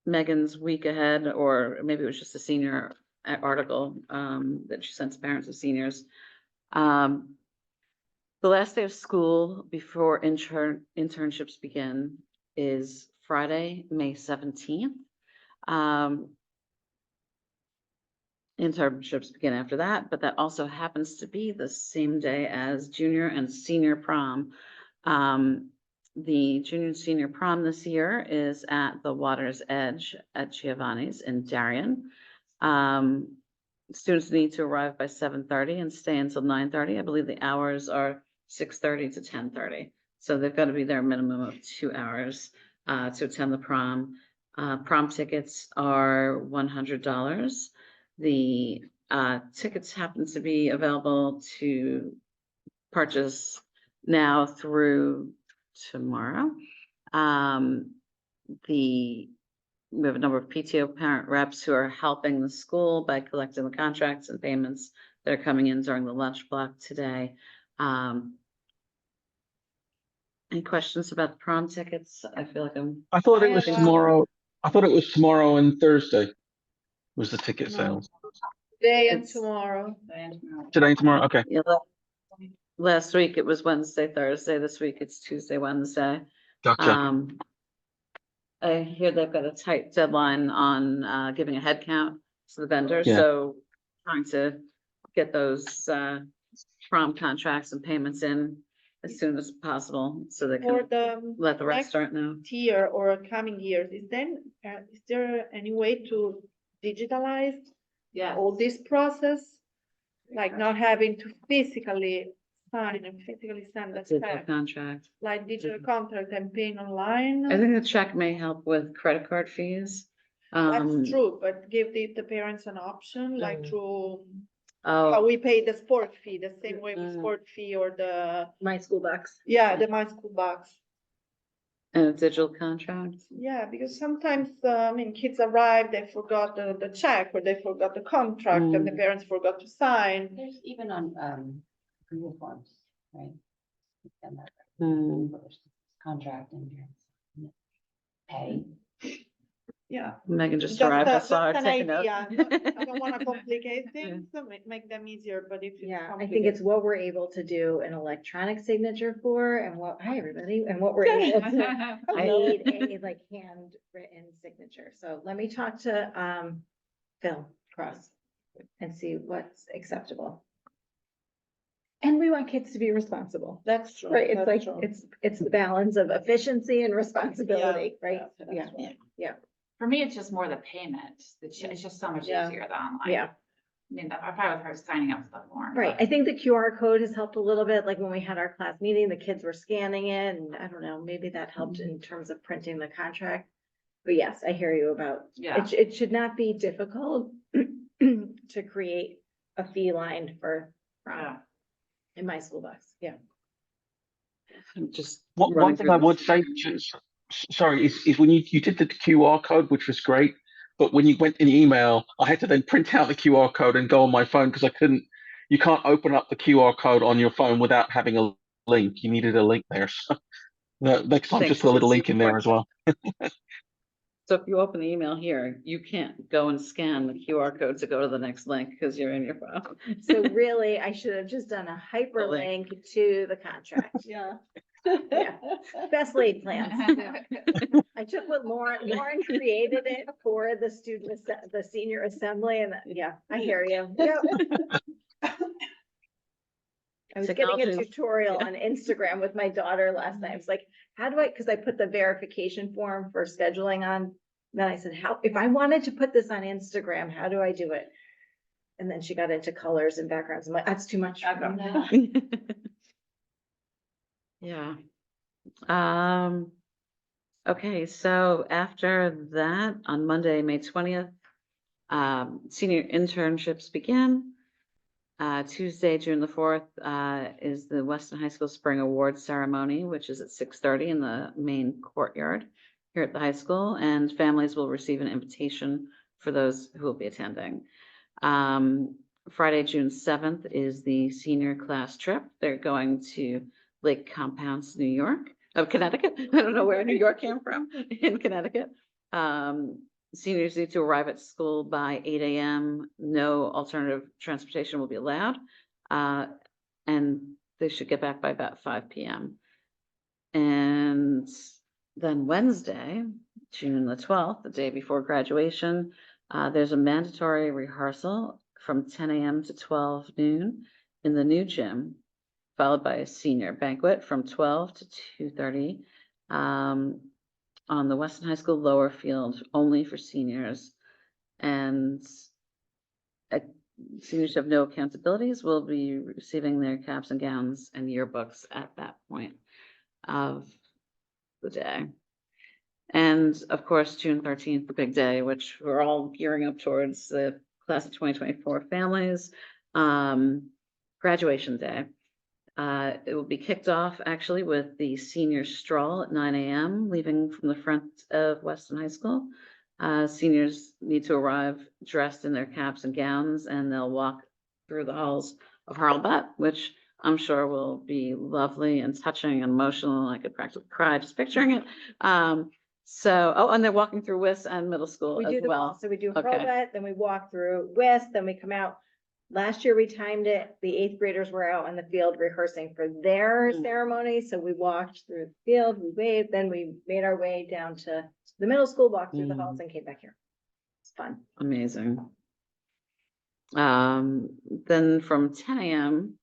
Speaker 3: Megan's week ahead, or maybe it was just a senior article that she sent to parents of seniors. The last day of school before internships begin is Friday, May 17th. Internships begin after that, but that also happens to be the same day as junior and senior prom. The junior and senior prom this year is at the Water's Edge at Giovanni's in Darien. Students need to arrive by 7:30 and stay until 9:30. I believe the hours are 6:30 to 10:30. So they've got to be there a minimum of 2 hours to attend the prom. Prom tickets are $100. The tickets happen to be available to purchase now through tomorrow. We have a number of PTO parent reps who are helping the school by collecting the contracts and payments that are coming in during the lunch block today. Any questions about the prom tickets? I feel like
Speaker 2: I thought it
Speaker 1: I
Speaker 2: was
Speaker 1: have,
Speaker 2: tomorrow. I thought it was tomorrow and Thursday was the ticket
Speaker 1: No.
Speaker 2: sales.
Speaker 1: Today and
Speaker 3: It's-
Speaker 1: tomorrow.
Speaker 2: Today and tomorrow. Okay.
Speaker 3: Yeah, last week it was Wednesday, Thursday. This week it's Tuesday, Wednesday.
Speaker 2: Gotcha.
Speaker 3: I hear they've got a tight deadline on giving a head count to the vendor,
Speaker 2: Yeah.
Speaker 3: so trying to get those prom contracts and payments in as soon as possible, so they
Speaker 1: For
Speaker 3: can
Speaker 1: the
Speaker 3: let the
Speaker 1: next
Speaker 3: restaurant know.
Speaker 1: year or coming years, is there any way to digitalize
Speaker 5: Yeah.
Speaker 1: all this process? Like not having to physically sign and physically send a
Speaker 3: Digital
Speaker 1: check,
Speaker 3: contract.
Speaker 1: like digital contract and paying online?
Speaker 3: I think the check may help with credit card fees.
Speaker 1: That's true, but give the parents an option, like through how
Speaker 3: Oh,
Speaker 1: we pay the sport fee, the same way with
Speaker 3: Mm.
Speaker 1: sport fee or the,
Speaker 6: My school bucks.
Speaker 1: yeah, the My School Box.
Speaker 3: and a digital contract.
Speaker 1: Yeah, because sometimes, I mean, kids arrive, they forgot the check or they forgot the contract and the parents forgot to sign.
Speaker 7: There's even on Google Forms, right? We've done that.
Speaker 3: Mm.
Speaker 7: There's Contract and your pay.
Speaker 1: Yeah.
Speaker 3: Megan just
Speaker 1: Just
Speaker 3: arrived. I
Speaker 1: just
Speaker 3: saw her
Speaker 1: an
Speaker 3: take a note.
Speaker 1: idea. I don't wanna complicate things, so make them easier, but if it's
Speaker 6: Yeah, I think
Speaker 1: complicated-
Speaker 6: it's what we're able to do an electronic signature for and what, hi, everybody, and what we're able to need a like handwritten signature. So let me talk to Phil Cross and see what's acceptable. And we want kids to be responsible.
Speaker 1: That's true.
Speaker 6: Right, it's
Speaker 1: that's
Speaker 6: like,
Speaker 1: true.
Speaker 6: it's the balance of efficiency and responsibility, right?
Speaker 1: yeah, that's
Speaker 6: Yeah,
Speaker 1: right.
Speaker 6: yeah,
Speaker 5: For me, it's just more the payment. It's just so much
Speaker 1: Yeah.
Speaker 5: easier than online.
Speaker 6: yeah,
Speaker 5: I mean, I probably with her signing up for the form.
Speaker 6: right. I think the QR code has helped a little bit, like when we had our class meeting, the kids were scanning it, and I don't know, maybe that helped in terms of printing the contract. But yes, I hear you about,
Speaker 5: Yeah.
Speaker 6: it should not be difficult to create a fee line for prom
Speaker 5: Yeah.
Speaker 6: in My School Bucks, yeah.
Speaker 3: Just
Speaker 2: One
Speaker 3: running
Speaker 2: thing
Speaker 3: through
Speaker 2: I
Speaker 3: this.
Speaker 2: would say, sorry, is when you did the QR code, which was great, but when you went in the email, I had to then print out the QR code and go on my phone because you can't open up the QR code on your phone without having a link. You needed a link there. So next time,
Speaker 3: Thanks,
Speaker 2: just a little
Speaker 3: it's
Speaker 2: link in there as well.
Speaker 3: So if you open the email here, you can't go and scan the QR code to go to the next link because you're in your phone.
Speaker 6: So really, I should have just done a hyperlink to the contract.
Speaker 1: Yeah.
Speaker 6: Yeah. Best laid plans. I took what Lauren created it for the the senior assembly, and yeah, I hear you. Yep. I was getting a
Speaker 3: Technology.
Speaker 6: tutorial on Instagram with my daughter last night. I was like, how do I, because I put the verification form for scheduling on. Then I said, how, if I wanted to put this on Instagram, how do I do it? And then she got into colors and backgrounds. I'm like, that's too much.
Speaker 3: Yeah. Okay, so after that, on Monday, May 20th, senior internships begin. Tuesday, June the 4th, is the Weston High School Spring Awards Ceremony, which is at 6:30 in the main courtyard here at the high school, and families will receive an invitation for those who will be attending. Friday, June 7th is the senior class trip. They're going to Lake Compounce, New York, Connecticut. I don't know where New York came from, in Connecticut. Seniors need to arrive at school by 8 a.m. No alternative transportation will be allowed. And they should get back by about 5 p.m. And then Wednesday, June the 12th, the day before graduation, there's a mandatory rehearsal from 10 a.m. to 12 noon in the new gym, followed by a senior banquet from 12 to 2:30 on the Weston High School lower field, only for seniors. And seniors who have no accountabilities will be receiving their caps and gowns and yearbooks at that point of the day. And of course, June 13th, the big day, which we're all gearing up towards, the class of 2024 families, graduation day. It will be kicked off actually with the senior stroll at 9 a.m., leaving from the front of Weston High School. Seniors need to arrive dressed in their caps and gowns, and they'll walk through the halls of Harlebet, which I'm sure will be lovely and touching and emotional. I could practically cry just picturing it. And they're walking through WIS and middle school
Speaker 6: We
Speaker 3: as
Speaker 6: do the
Speaker 3: well.
Speaker 6: wall, so we do
Speaker 3: Okay.
Speaker 6: Harlebet, then we walk through West, then we come out. Last year we timed it, the 8th graders were out in the field rehearsing for their
Speaker 3: Mm.
Speaker 6: ceremony, so we walked through the field, we waved, then we made our way down to the middle school, walked through the halls and came back here. It's fun.
Speaker 3: Amazing. Then from 10 a.m.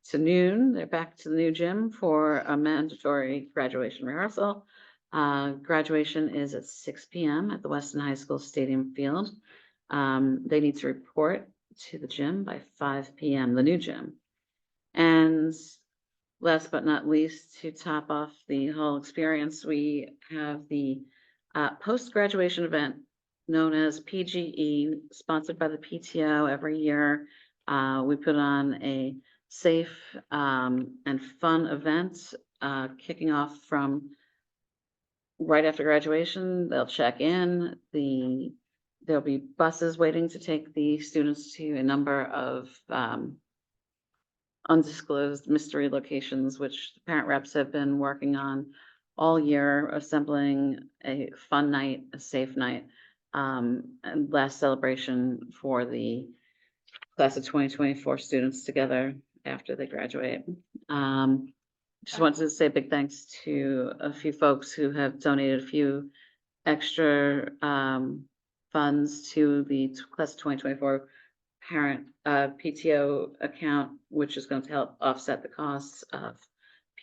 Speaker 3: to noon, they're back to the new gym for a mandatory graduation rehearsal. Graduation is at 6 p.m. at the Weston High School Stadium Field. They need to report to the gym by 5 p.m., the new gym. And last but not least, to top off the whole experience, we have the post-graduation event known as PGE, sponsored by the PTO every year. We put on a safe and fun event kicking off from right after graduation. They'll check in. There'll be buses waiting to take the students to a number of undisclosed mystery locations, which the parent reps have been working on all year, assembling a fun night, a safe night, and last celebration for the class of 2024 students together after they graduate. Just wanted to say a big thanks to a few folks who have donated a few extra funds to the class of 2024 parent PTO account, which is going to help offset the costs of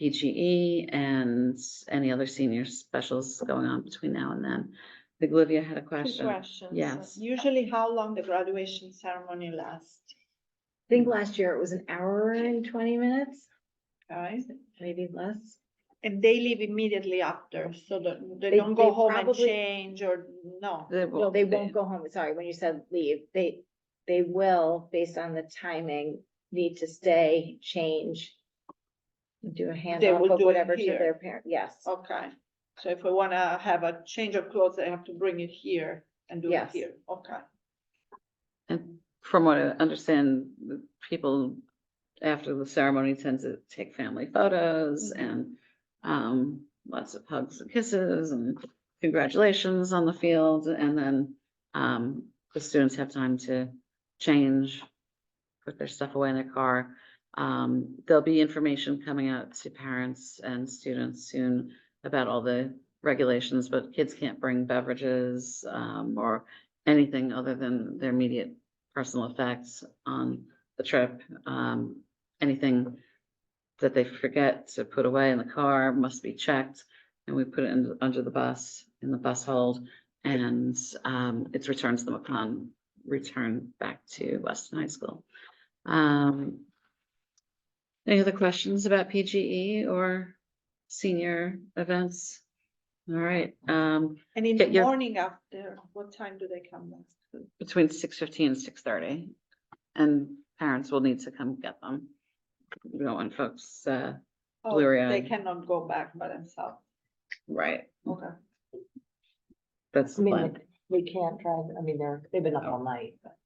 Speaker 3: PGE and any other senior specials going on between now and then. I think Olivia had a
Speaker 1: Two
Speaker 3: question.
Speaker 1: questions.
Speaker 3: Yes.
Speaker 1: Usually how long the graduation ceremony lasts?
Speaker 6: I think last year it was an hour and 20 minutes,
Speaker 1: Guys,
Speaker 6: maybe less.
Speaker 1: and they leave immediately after, so that they
Speaker 6: They-
Speaker 1: don't go
Speaker 6: they
Speaker 1: home and
Speaker 6: probably-
Speaker 1: change or no.
Speaker 6: No, they won't go home. Sorry, when you said leave, they will, based on the timing, need to stay, change, do a handoff
Speaker 1: will
Speaker 6: of
Speaker 1: do it
Speaker 6: whatever to
Speaker 1: here.
Speaker 6: their parent. Yes.
Speaker 1: Okay, so if we wanna have a change of clothes, they have to bring it here and do it
Speaker 6: Yes.
Speaker 1: here, okay.
Speaker 3: And from what I understand, the people after the ceremony tend to take family photos and lots of hugs and kisses and congratulations on the field. And then the students have time to change, put their stuff away in their car. There'll be information coming out to parents and students soon about all the regulations, but kids can't bring beverages or anything other than their immediate personal effects on the trip. Anything that they forget to put away in the car must be checked, and we put it under the bus, in the bus hold, and it's returned to them upon return back to Weston High School. Any other questions about PGE or senior events? All right,
Speaker 1: And in
Speaker 3: Get
Speaker 1: the
Speaker 3: your-
Speaker 1: morning after, what time do they come back?
Speaker 3: between 6:15 and 6:30, and parents will need to come get them. We don't want folks,
Speaker 1: Oh,
Speaker 3: Blurry
Speaker 1: they
Speaker 3: eyed.
Speaker 1: cannot go back by themselves,
Speaker 3: right,
Speaker 1: okay.
Speaker 3: that's the plan.
Speaker 7: We can't drive, I mean, they've been up all night, but.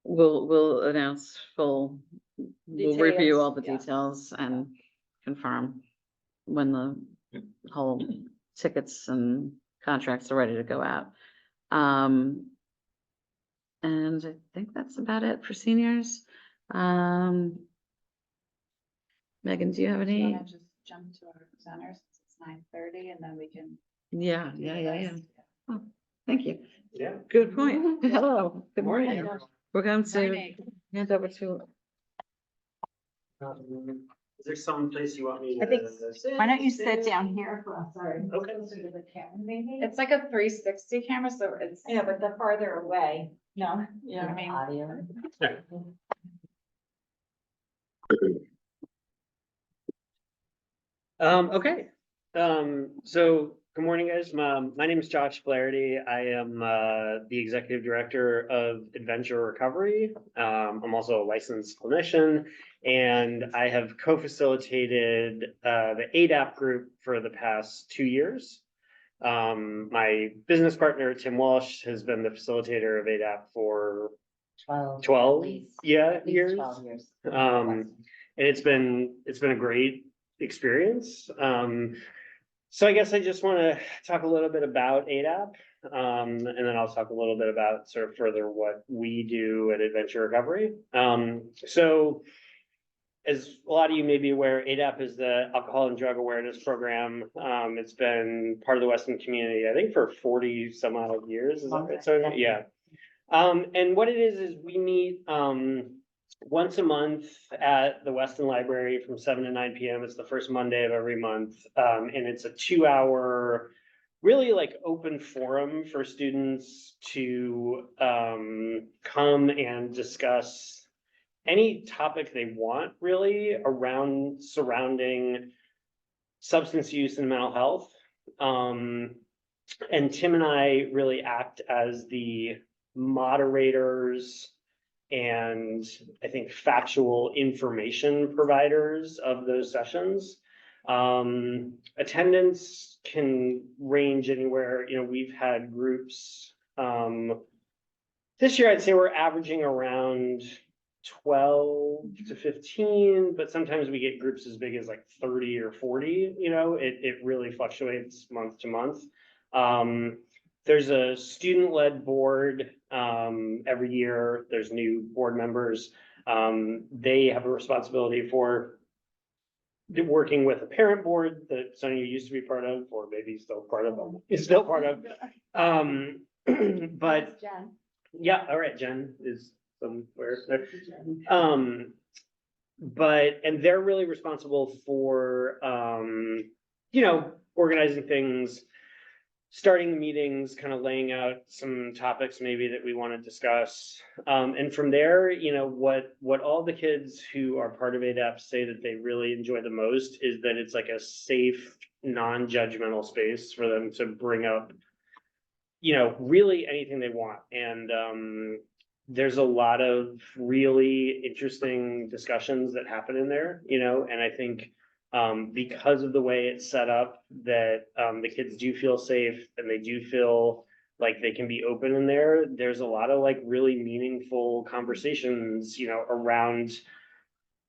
Speaker 3: We'll announce we'll review all the
Speaker 1: Details, yeah.
Speaker 3: details and confirm when the whole tickets and contracts are ready to go out. And I think that's about it for seniors. Megan, do you have
Speaker 5: Do you
Speaker 3: any?
Speaker 5: wanna just jump to our presenters? It's 9:30 and then we can.
Speaker 3: Yeah. Oh, thank you.
Speaker 8: Yeah.
Speaker 3: Good point. Hello, good morning.
Speaker 8: Morning.
Speaker 3: We're going to
Speaker 5: Morning.
Speaker 3: hand over to,
Speaker 8: Is there some place you want me to?
Speaker 6: I think-
Speaker 8: sit?
Speaker 6: Why don't you sit down here for us? Sorry.
Speaker 8: Okay.
Speaker 5: It's like a 360 camera, so it's.
Speaker 6: Yeah, but the farther away. No.
Speaker 5: Yeah, I mean.
Speaker 7: Audio.
Speaker 8: Okay, so good morning, guys. My name is Josh Flaherty. I am the executive director of Adventure Recovery. I'm also a licensed clinician, and I have co-facilitated the ADAP group for the past 2 years. My business partner, Tim Walsh, has been the facilitator of ADAP for 12
Speaker 7: At least
Speaker 8: years.
Speaker 7: 12 years.
Speaker 8: And it's been a great experience. So I guess I just want to talk a little bit about ADAP, and then I'll talk a little bit about sort of further what we do at Adventure Recovery. So as a lot of you may be aware, ADAP is the Alcohol and Drug Awareness Program. It's been part of the Weston community, I think, for 40 some odd years. Is that right? So, yeah. And what it is we meet once a month at the Weston Library from 7 to 9 p.m. It's the first Monday of every month. And it's a 2-hour, really like open forum for students to come and discuss any topic they want, really, surrounding substance use and mental health. And Tim and I really act as the moderators and I think factual information providers of those sessions. Attendance can range anywhere, we've had groups, this year I'd say we're averaging around 12 to 15, but sometimes we get groups as big as like 30 or 40, it really fluctuates month to month. There's a student-led board, every year, there's new board members. They have a responsibility for working with a parent board that Sonia used to be part of, or maybe still part of, is still part of. But
Speaker 1: Jen.
Speaker 8: yeah, all right, Jen is somewhere there. And they're really responsible for, organizing things, starting the meetings, kind of laying out some topics maybe that we want to discuss. And from there, what all the kids who are part of ADAP say that they really enjoy the most is that it's like a safe, non-judgmental space for them to bring up, really anything they want. And there's a lot of really interesting discussions that happen in there, and I think because of the way it's set up, that the kids do feel safe and they do feel like they can be open in there. There's a lot of like really meaningful conversations,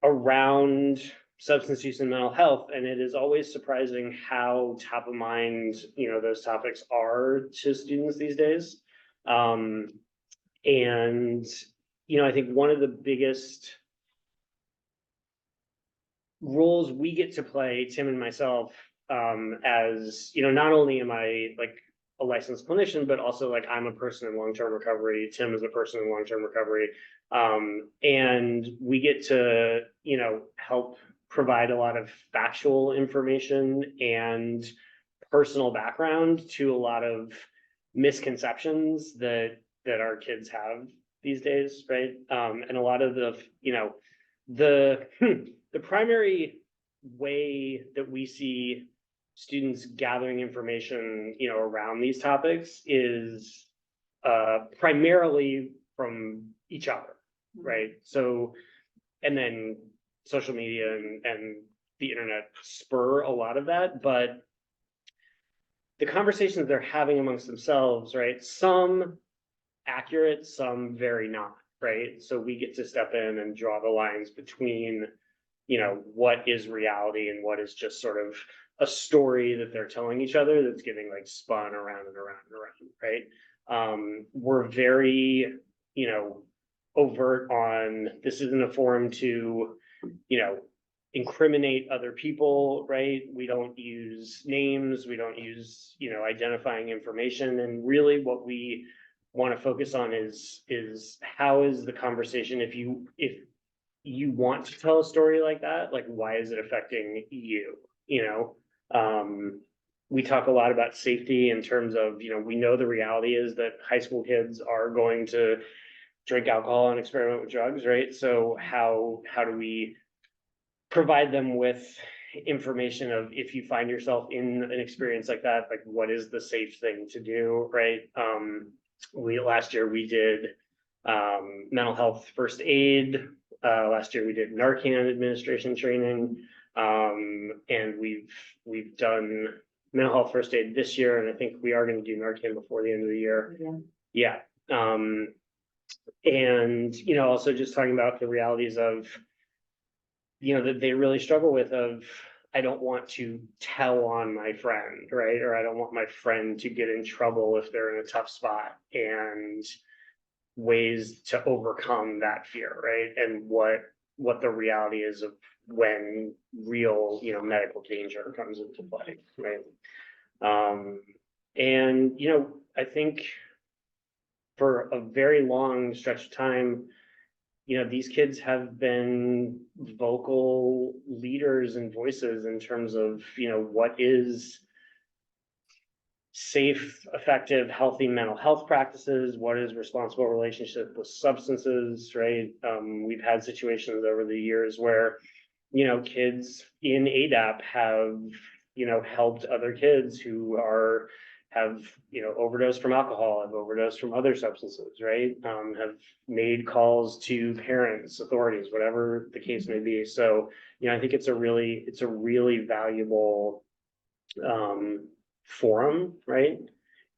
Speaker 8: around substance use and mental health. And it is always surprising how top of mind, those topics are to students these days. And, I think one of the biggest roles we get to play, Tim and myself, as, not only am I like a licensed clinician, but also like I'm a person in long-term recovery. Tim is a person in long-term recovery. And we get to, help provide a lot of factual information and personal background to a lot of misconceptions that our kids have these days, right? And a lot of the primary way that we see students gathering information, around these topics is primarily from each other, right? So, and then social media and the internet spur a lot of that, but the conversations they're having amongst themselves, right? Some accurate, some very not, right? So we get to step in and draw the lines between, what is reality and what is just sort of a story that they're telling each other that's getting like spun around and around and around, right? We're very, overt on, this isn't a forum to, incriminate other people, right? We don't use names, we don't use, identifying information. And really what we want to focus on is how is the conversation, if you want to tell a story like that, like why is it affecting you? We talk a lot about safety in terms of, we know the reality is that high school kids are going to drink alcohol and experiment with drugs, right? So how do we provide them with information of, if you find yourself in an experience like that, like what is the safe thing to do, right? Last year we did mental health first aid. Last year we did Narcan administration training, and we've done mental health first aid this year, and I think we are going to do Narcan before the end of the year. Yeah. And also just talking about the realities of, that they really struggle with, of I don't want to tell on my friend, right? Or I don't want my friend to get in trouble if they're in a tough spot, and ways to overcome that fear, right? And what the reality is of when real, medical danger comes into play, right? And, I think for a very long stretch of time, these kids have been vocal leaders and voices in terms of, what is safe, effective, healthy mental health practices, what is responsible relationship with substances, right? We've had situations over the years where, kids in ADAP have, helped other kids who are have, overdosed from alcohol, have overdosed from other substances, right? Have made calls to parents, authorities, whatever the case may be. So, I think it's a really valuable forum, right?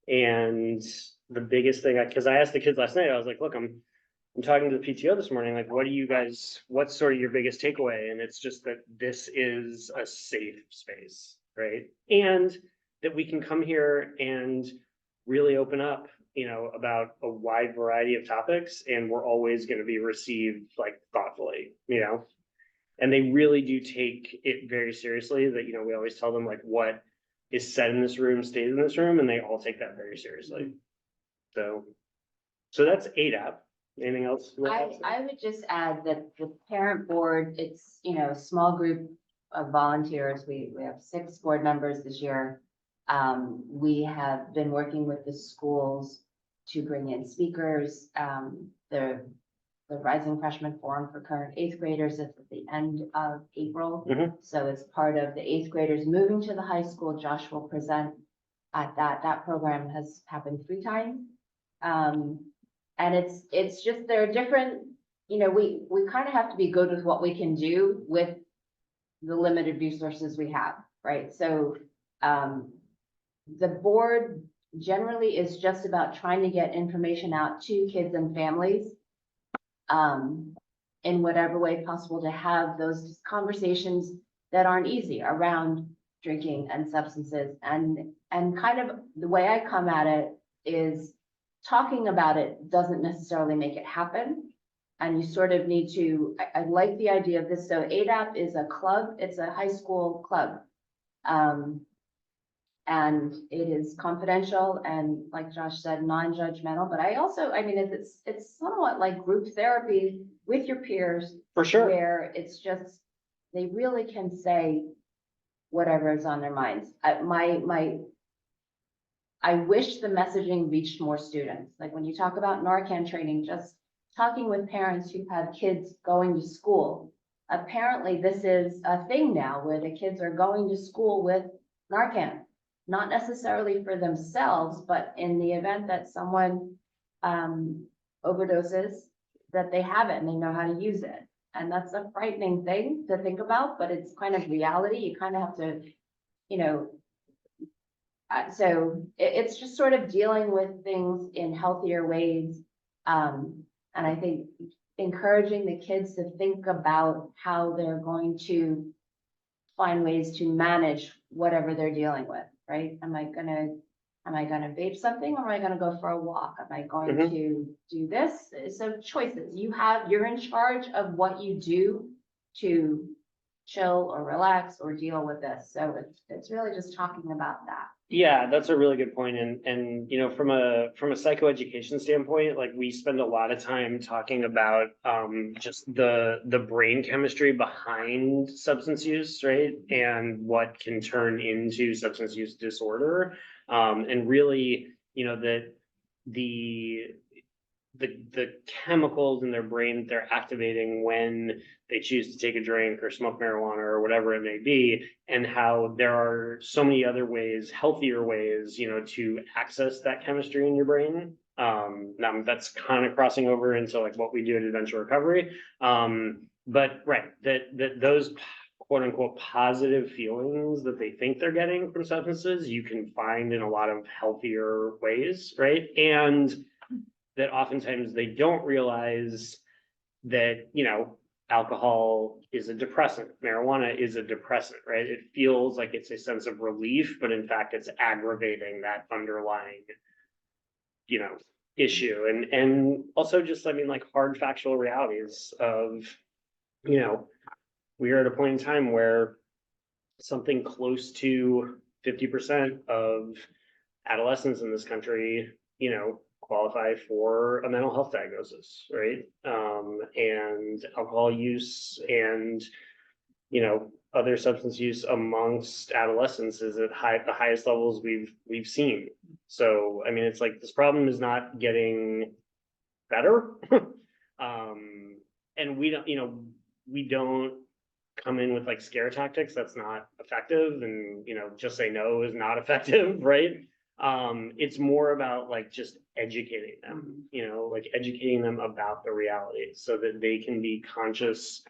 Speaker 8: And the biggest thing, because I asked the kids last night, I was like, look, I'm talking to the PTO this morning, like, what's sort of your biggest takeaway? And it's just that this is a safe space, right? And that we can come here and really open up, about a wide variety of topics, and we're always going to be received like thoughtfully, and they really do take it very seriously that, we always tell them like what is said in this room stays in this room, and they all take that very seriously. So that's ADAP. Anything else?
Speaker 7: I would just add that the parent board, it's, a small group of volunteers. We have 6 board members this year. We have been working with the schools to bring in speakers. The Rising Freshman Forum for current 8th graders is at the end of April. So as part of the 8th graders moving to the high school, Josh will present at that. That program has happened 3 times. And it's just, there are different, we kind of have to be good with what we can do with the limited resources we have, right? So the board generally is just about trying to get information out to kids and families in whatever way possible, to have those conversations that aren't easy around drinking and substances. And kind of the way I come at it is talking about it doesn't necessarily make it happen. And you sort of need to, I like the idea of this. So ADAP is a club, it's a high school club. And it is confidential and, like Josh said, non-judgmental. But I mean, it's somewhat like group therapy with your peers.
Speaker 8: For sure.
Speaker 7: Where it's just, they really can say whatever is on their minds. I wish the messaging reached more students. Like when you talk about Narcan training, just talking with parents who have kids going to school. Apparently this is a thing now where the kids are going to school with Narcan, not necessarily for themselves, but in the event that someone overdoses, that they have it and they know how to use it. And that's a frightening thing to think about, but it's kind of reality. You kind of have to, so it's just sort of dealing with things in healthier ways. And I think encouraging the kids to think about how they're going to find ways to manage whatever they're dealing with, right? Am I gonna vape something, or am I gonna go for a walk? Am I going to do this? So choices. You're in charge of what you do to chill or relax or deal with this. So it's really just talking about that.
Speaker 8: Yeah, that's a really good point. And from a psychoeducation standpoint, like we spend a lot of time talking about just the brain chemistry behind substance use, right? And what can turn into substance use disorder. And really, that the chemicals in their brain that they're activating when they choose to take a drink or smoke marijuana or whatever it may be, and how there are so many other ways, healthier ways, to access that chemistry in your brain. Now that's kind of crossing over into like what we do at Adventure Recovery. But right, that those quote unquote positive feelings that they think they're getting from substances, you can find in a lot of healthier ways, right? And that oftentimes they don't realize that, alcohol is a depressant, marijuana is a depressant, right? It feels like it's a sense of relief, but in fact, it's aggravating that underlying, issue. And also just, like hard factual realities of, we are at a point in time where something close to 50% of adolescents in this country, qualify for a mental health diagnosis, right? And alcohol use and, other substance use amongst adolescents is at the highest levels we've seen. So, I mean, it's like this problem is not getting better. And we don't come in with like scare tactics. That's not effective. And, just say no is not effective, right? It's more about like just educating them, like educating them about the reality so that they can be conscious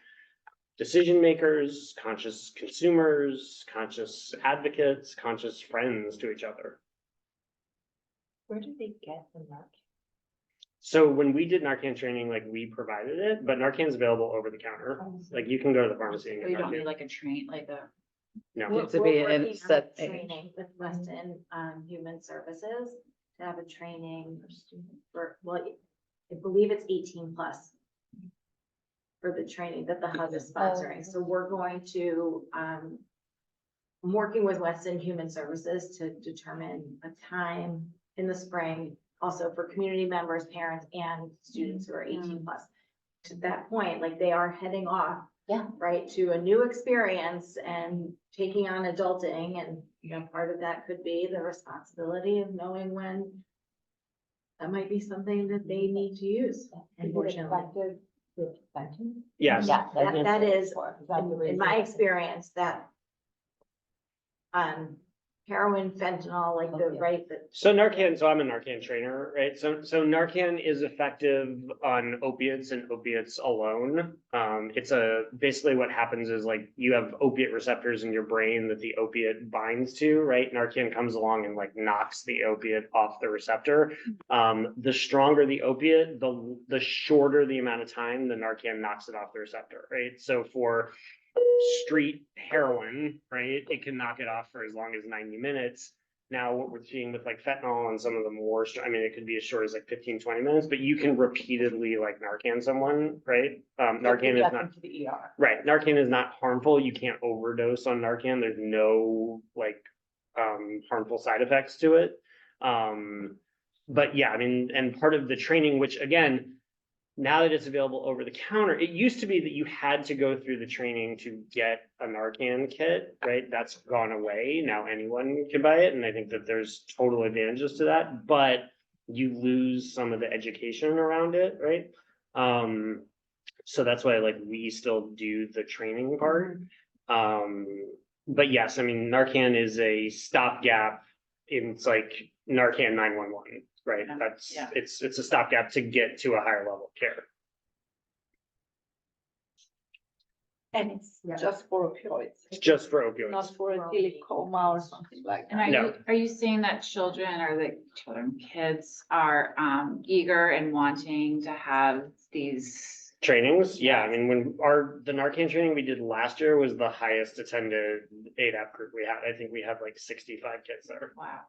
Speaker 8: decision makers, conscious consumers, conscious advocates, conscious friends to each other.
Speaker 6: Where do they get the Narcan?
Speaker 8: So when we did Narcan training, like we provided it, but Narcan's available over the counter. Like you can go to the pharmacy and get
Speaker 5: You don't need
Speaker 8: Narcan.
Speaker 5: like a train, like a.
Speaker 8: No.
Speaker 3: Needs to be in
Speaker 6: Working
Speaker 3: set
Speaker 6: on a
Speaker 3: age.
Speaker 6: training with Weston, Human Services to have a training for, well, I believe it's 18 plus. For the training that the hub is sponsoring, so we're going to, I'm working with Weston Human Services to determine a time in the spring, also for community members, parents, and students who are 18 plus. To that point, like they are heading off.
Speaker 7: Yeah.
Speaker 6: Right, to a new experience and taking on adulting, and, part of that could be the responsibility of knowing when that might be something that they need to use, unfortunately.
Speaker 8: Yes.
Speaker 7: Yeah.
Speaker 6: That is,
Speaker 7: the
Speaker 6: in my experience, that heroin, fentanyl, like the, right, that.
Speaker 8: So Narcan, so I'm a Narcan trainer, right? So Narcan is effective on opiates and opiates alone. It's basically what happens is like you have opiate receptors in your brain that the opiate binds to, right? Narcan comes along and like knocks the opiate off the receptor. The stronger the opiate, the shorter the amount of time the Narcan knocks it off the receptor, right? So for street heroin, right, it can knock it off for as long as 90 minutes. Now, what we're seeing with like fentanyl and some of the more, it could be as short as like 15, 20 minutes, but you can repeatedly like Narcan someone, right? Narcan is not, right, Narcan is not harmful. You can't overdose on Narcan. There's no like harmful side effects to it. But yeah, and part of the training, which again, now that it's available over the counter, it used to be that you had to go through the training to get a Narcan kit, right? That's gone away. Now anyone can buy it. And I think that there's total advantages to that, but you lose some of the education around it, right? So that's why like we still do the training part. But yes, Narcan is a stopgap. It's like Narcan 911. Right, it's a stopgap to get to a higher level of care.
Speaker 1: And it's just for opioids.
Speaker 8: It's just for opioids.
Speaker 1: Not for a coma or something like that.
Speaker 5: And are you seeing that kids are eager and wanting to have these
Speaker 8: Trainings? Yeah, when the Narcan training we did last year was the highest attended ADAP group we had. I think we had like 65 kids there.
Speaker 5: Wow.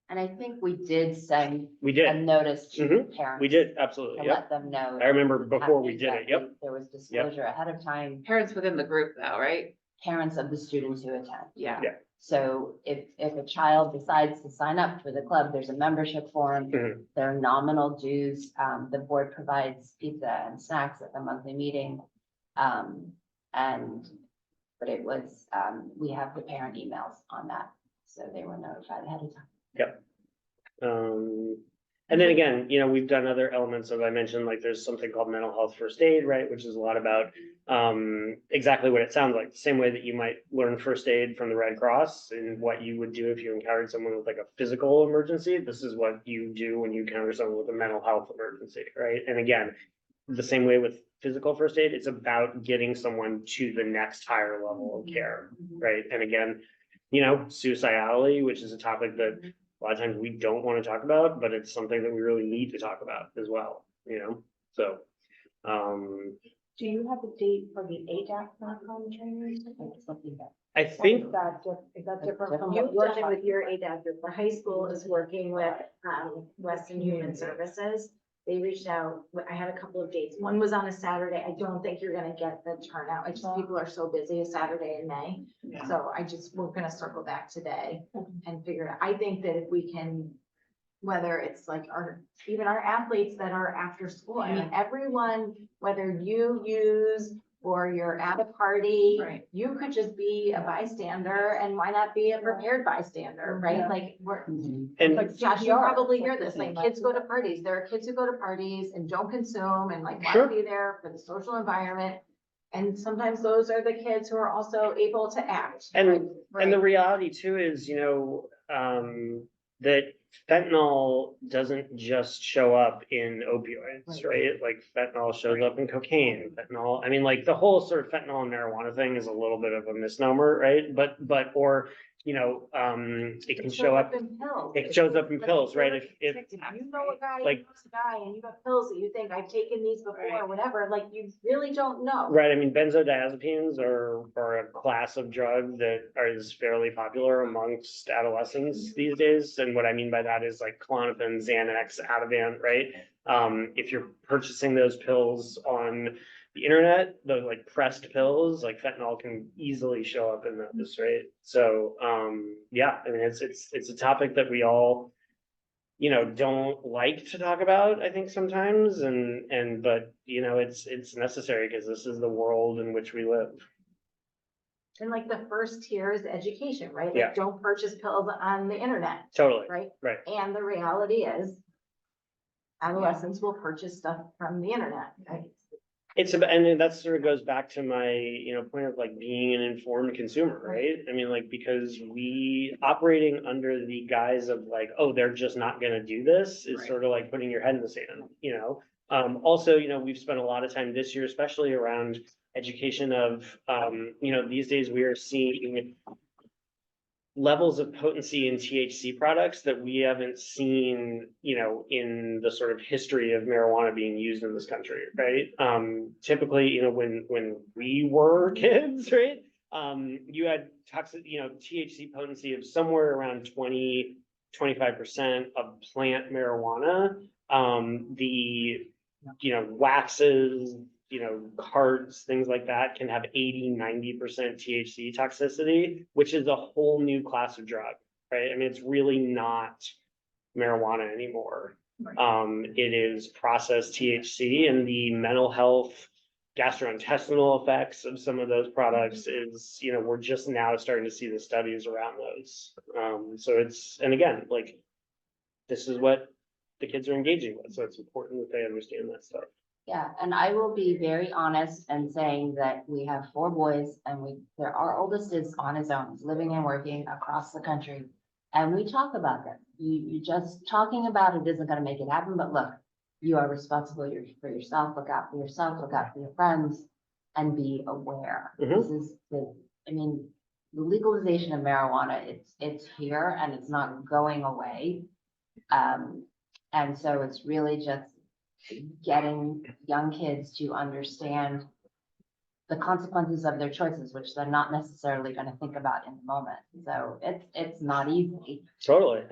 Speaker 7: And I think we did send
Speaker 8: We
Speaker 7: a
Speaker 8: did.
Speaker 7: notice to parents.
Speaker 8: We did, absolutely.
Speaker 7: To
Speaker 8: Yep.
Speaker 7: let them know.
Speaker 8: I remember
Speaker 7: that
Speaker 8: before we
Speaker 7: happening,
Speaker 8: did
Speaker 7: that
Speaker 8: it. Yep.
Speaker 7: There was disclosure ahead of time,
Speaker 5: Parents within the group though, right?
Speaker 7: parents of the students who attend.
Speaker 5: Yeah.
Speaker 8: Yeah.
Speaker 7: So if a child decides to sign up for the club, there's a membership form.
Speaker 8: Mhm.
Speaker 7: There are nominal dues. The board provides pizza and snacks at the monthly meeting. But it was, we have the parent emails on that, so they were notified ahead of time.
Speaker 8: Yep. And then again, we've done other elements of, I mentioned, like there's something called mental health first aid, right? Which is a lot about exactly what it sounds like. The same way that you might learn first aid from the Red Cross and what you would do if you encountered someone with like a physical emergency. This is what you do when you encounter someone with a mental health emergency, right? And again, the same way with physical first aid, it's about getting someone to the next higher level of care, right? And again, suicidality, which is a topic that a lot of times we don't want to talk about, but it's something that we really need to talk about as well, so.
Speaker 6: Do you have a date for the ADAP non-com training?
Speaker 8: I think,
Speaker 6: Is that different from
Speaker 7: You've
Speaker 6: what
Speaker 7: done
Speaker 6: you're with your ADAP group? The high school is working with, Weston Human Services. They reached out, I had a couple of dates. One was on a Saturday. I don't think you're gonna get the turnout. It's just people are so busy, a Saturday in May. So we're gonna circle back today and figure it out. I think that if we can, whether it's like even our athletes that are after school, everyone, whether you use or you're at a party,
Speaker 5: Right.
Speaker 6: you could just be a bystander, and why not be a prepared bystander, right? Like
Speaker 8: and
Speaker 6: like Josh, you probably hear this, like kids go to parties. There are kids who go to parties and don't consume and like want
Speaker 8: Sure.
Speaker 6: to be there for the social environment. And sometimes those are the kids who are also able to act.
Speaker 8: And
Speaker 6: right?
Speaker 8: the reality too is, that fentanyl doesn't just show up in opioids, right? Like fentanyl shows up in cocaine, fentanyl, I mean, like the whole sort of fentanyl and marijuana thing is a little bit of a misnomer, right? But, or, you know, it can show up,
Speaker 6: in pills.
Speaker 8: it shows up in pills, right? If,
Speaker 6: You know a guy,
Speaker 8: like-
Speaker 6: you knows a guy, and you got pills that you think I've taken these before,
Speaker 8: Right.
Speaker 6: or whatever, like, you really don't know.
Speaker 8: right, I mean, benzodiazepines are a class of drug that is fairly popular amongst adolescents these days. And what I mean by that is like Klonopin, Xanax, Ativan, right? If you're purchasing those pills on the internet, those like pressed pills, like fentanyl can easily show up in those, right? So, yeah, I mean, it's a topic that we all, you know, don't like to talk about, I think sometimes, but, you know, it's necessary because this is the world in which we live.
Speaker 6: And like the first tier is education, right?
Speaker 8: Yeah.
Speaker 6: Like, don't purchase pills on the internet,
Speaker 8: Totally,
Speaker 6: right?
Speaker 8: right.
Speaker 6: And the reality is adolescents will purchase stuff from the internet, right?
Speaker 8: It's about, and then that sort of goes back to my, you know, point of like being an informed consumer, right? I mean, like, because we operating under the guise of like, oh, they're just not gonna do this is
Speaker 6: Right.
Speaker 8: sort of like putting your head in the sand, you know? Also, you know, we've spent a lot of time this year, especially around education of, you know, these days we are seeing levels of potency in THC products that we haven't seen, you know, in the sort of history of marijuana being used in this country, right? Typically, you know, when we were kids, right? You had toxic, you know, THC potency of somewhere around 20-25% of plant marijuana. You know, waxes, you know, carts, things like that can have 80-90% THC toxicity, which is a whole new class of drug, right? I mean, it's really not marijuana anymore. It is processed THC, and the mental health, gastrointestinal effects of some of those products is, you know, we're just now starting to see the studies around those. So it's, and again, like, this is what the kids are engaging with, so it's important that they understand that stuff.
Speaker 7: Yeah, and I will be very honest and saying that we have 4 boys and our oldest is on his own, he's living and working across the country. And we talk about that. You just talking about it isn't gonna make it happen, but look, you are responsible for yourself, look out for yourself, look out for your friends, and be aware. This is I mean, the legalization of marijuana, it's here and it's not going away. And so it's really just getting young kids to understand the consequences of their choices, which they're not necessarily going to think about in the moment. So it's not easy.
Speaker 8: Totally.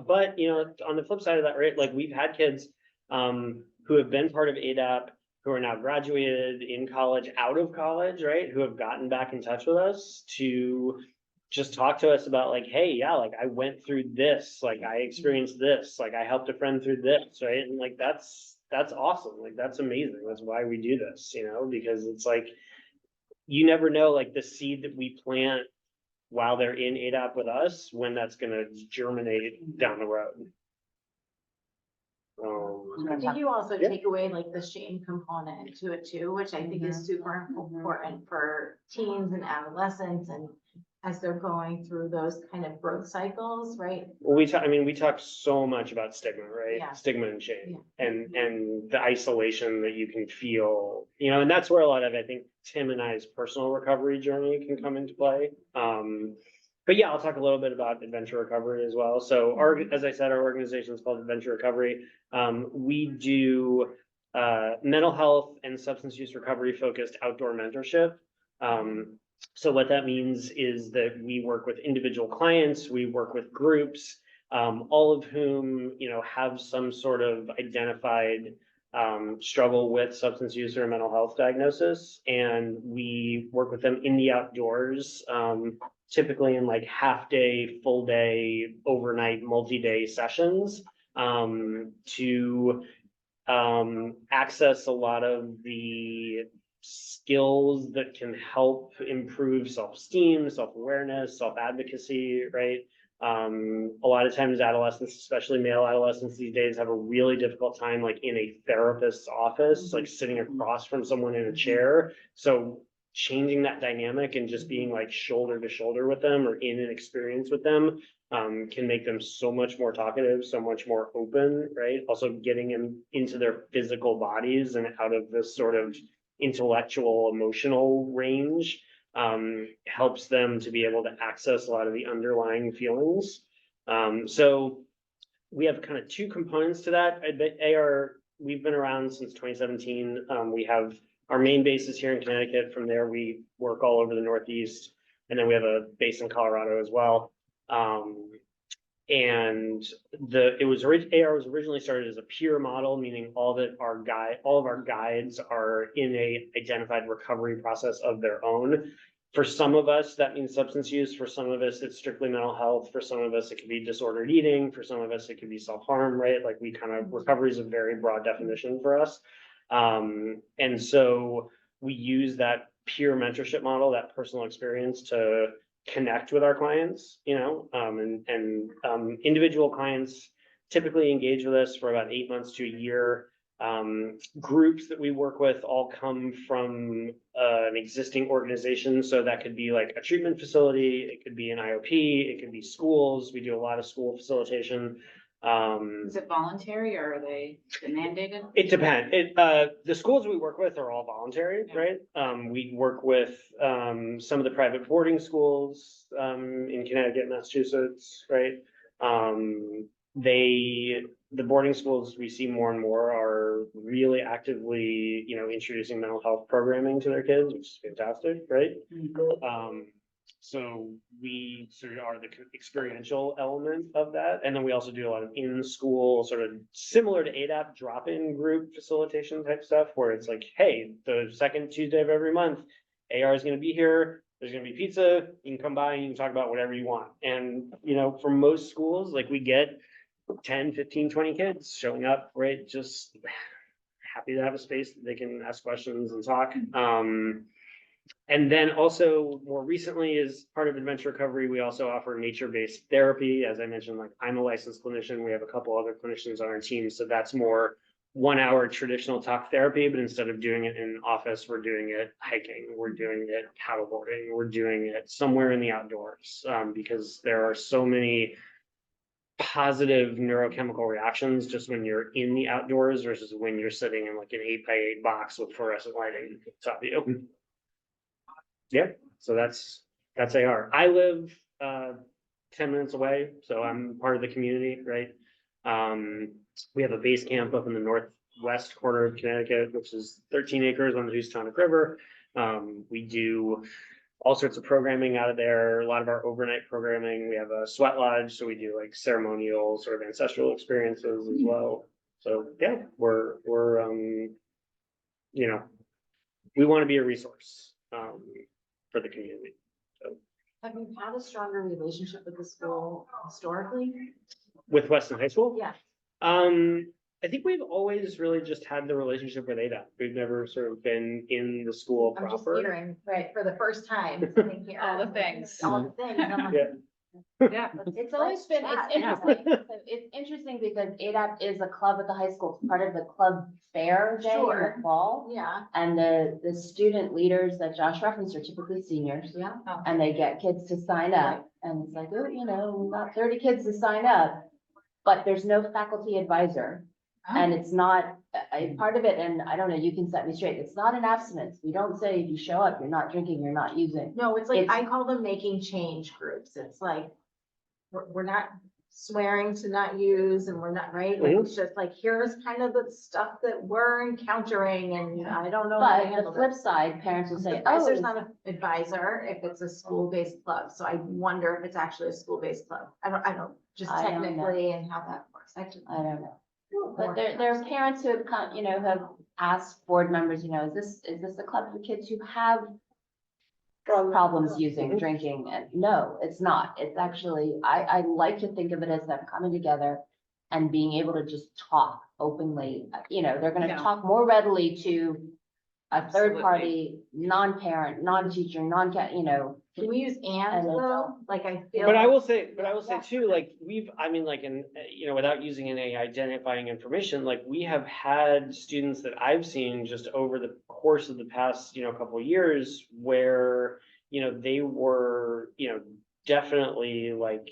Speaker 8: But, you know, on the flip side of that, right, like we've had kids, who have been part of ADAP, who are now graduated in college, out of college, right, who have gotten back in touch with us to just talk to us about like, hey, yeah, like I went through this, like I experienced this, like I helped a friend through this, right? And like, that's awesome. Like, that's amazing. That's why we do this, you know, because it's like, you never know, like the seed that we plant while they're in ADAP with us, when that's gonna germinate down the road.
Speaker 6: I think you also
Speaker 8: Yeah.
Speaker 6: take away like the shame component to it too, which I think is super important for teens and adolescents, and as they're going through those kind of growth cycles, right?
Speaker 8: Well, we talk so much about stigma, right?
Speaker 6: Yeah.
Speaker 8: Stigma and shame, and the isolation that you can feel, you know, and that's where a lot of, I think, Tim and I's personal recovery journey can come into play. But yeah, I'll talk a little bit about adventure recovery as well. So as I said, our organization is called Adventure Recovery. We do mental health and substance use recovery focused outdoor mentorship. So what that means is that we work with individual clients, we work with groups, all of whom, you know, have some sort of identified struggle with substance use or mental health diagnosis. And we work with them in the outdoors, typically in like half day, full day, overnight, multi-day sessions, to access a lot of the skills that can help improve self-esteem, self-awareness, self-advocacy, right? A lot of times adolescents, especially male adolescents these days, have a really difficult time like in a therapist's office, like sitting across from someone in a chair. So changing that dynamic and just being like shoulder to shoulder with them or in an experience with them can make them so much more talkative, so much more open, right? Also getting them into their physical bodies and out of this sort of intellectual, emotional range helps them to be able to access a lot of the underlying feelings. So we have kind of two components to that. We've been around since 2017. We have our main base is here in Connecticut. From there, we work all over the Northeast, and then we have a base in Colorado as well. And AR was originally started as a peer model, meaning all of our guides are in a identified recovery process of their own. For some of us, that means substance use. For some of us, it's strictly mental health. For some of us, it could be disordered eating. For some of us, it could be self-harm, right? Like recovery is a very broad definition for us. And so we use that peer mentorship model, that personal experience to connect with our clients, and individual clients typically engage with us for about 8 months to a year. Groups that we work with all come from an existing organization. So that could be like a treatment facility, it could be an IOP, it could be schools. We do a lot of school facilitation.
Speaker 5: Is it voluntary or are they mandated?
Speaker 8: It depends. The schools we work with are all voluntary, right? We work with some of the private boarding schools in Connecticut, Massachusetts, right? The boarding schools we see more and more are really actively, introducing mental health programming to their kids, which is fantastic, right? So we sort of are the experiential element of that. And then we also do a lot of in-school, sort of similar to ADAP drop-in group facilitation type stuff, where it's like, hey, the second Tuesday of every month, AR is going to be here. There's going to be pizza. You can come by and you can talk about whatever you want. And, for most schools, like we get 10, 15, 20 kids showing up, right? Just happy to have a space that they can ask questions and talk. And then also more recently, as part of Adventure Recovery, we also offer nature-based therapy. As I mentioned, like I'm a licensed clinician. We have a couple other clinicians on our team. So that's more 1 hour traditional talk therapy, but instead of doing it in an office, we're doing it hiking, we're doing it paddleboarding, we're doing it somewhere in the outdoors, because there are so many positive neurochemical reactions just when you're in the outdoors versus when you're sitting in like an 8x8 box with fluorescent lighting top of you. Yeah, so that's AR. I live 10 minutes away, so I'm part of the community, right? We have a base camp up in the northwest corner of Connecticut, which is 13 acres on the Housatonic River. We do all sorts of programming out of there, a lot of our overnight programming. We have a sweat lodge, so we do like ceremonial sort of ancestral experiences as well. So yeah, we're we want to be a resource for the community. So.
Speaker 6: Have you had a stronger relationship with the school historically?
Speaker 8: With Weston High School?
Speaker 6: Yeah.
Speaker 8: I think we've always really just had the relationship with ADAP. We've never sort of been in the school
Speaker 6: I'm just
Speaker 8: proper.
Speaker 6: hearing, right, for the first time. sitting here,
Speaker 5: All the things.
Speaker 6: All the things. I'm like,
Speaker 8: Yeah.
Speaker 7: It's always been, it's interesting. So it's interesting because ADAP is a club at the high school. It's part of the club fair day in
Speaker 6: Sure.
Speaker 7: the fall.
Speaker 6: Yeah,
Speaker 7: And the student leaders that Josh referenced are typically seniors.
Speaker 6: yeah.
Speaker 7: And they get kids to sign up. And it's like, oh, we got 30 kids to sign up. But there's no faculty advisor. And it's not a part of it. And I don't know, you can set me straight. It's not an abstinence. We don't say if you show up, you're not drinking, you're not using.
Speaker 6: No, it's like,
Speaker 7: It's-
Speaker 6: I call them making change groups. It's like, we're not swearing to not use and we're not, right? Like, it's just like, here's kind of the stuff that we're encountering and I don't know. how to
Speaker 7: But the
Speaker 6: handle
Speaker 7: flip
Speaker 6: this.
Speaker 7: side, parents will
Speaker 6: The
Speaker 7: say,
Speaker 6: advisor's
Speaker 7: oh,
Speaker 6: not an advisor if it's a school-based club, so I wonder if it's actually a school-based club. I don't, just
Speaker 7: I don't know.
Speaker 6: technically and how that works.
Speaker 7: I don't know. But there are parents who have come, have asked board members, is this a club for kids who have problems using, drinking? And no, it's not. It's actually, I like to think of it as them coming together and being able to just talk openly. They're gonna
Speaker 5: Yeah.
Speaker 7: talk more readily to a third party, non-parent, non-teacher, you know.
Speaker 6: Can we use and
Speaker 7: And
Speaker 6: though? Like I feel.
Speaker 8: But I
Speaker 6: like-
Speaker 8: will say, too, like, you know, without using any identifying information, like, we have had students that I've seen just over the course of the past, you know, couple of years where, you know, they were, you know, definitely like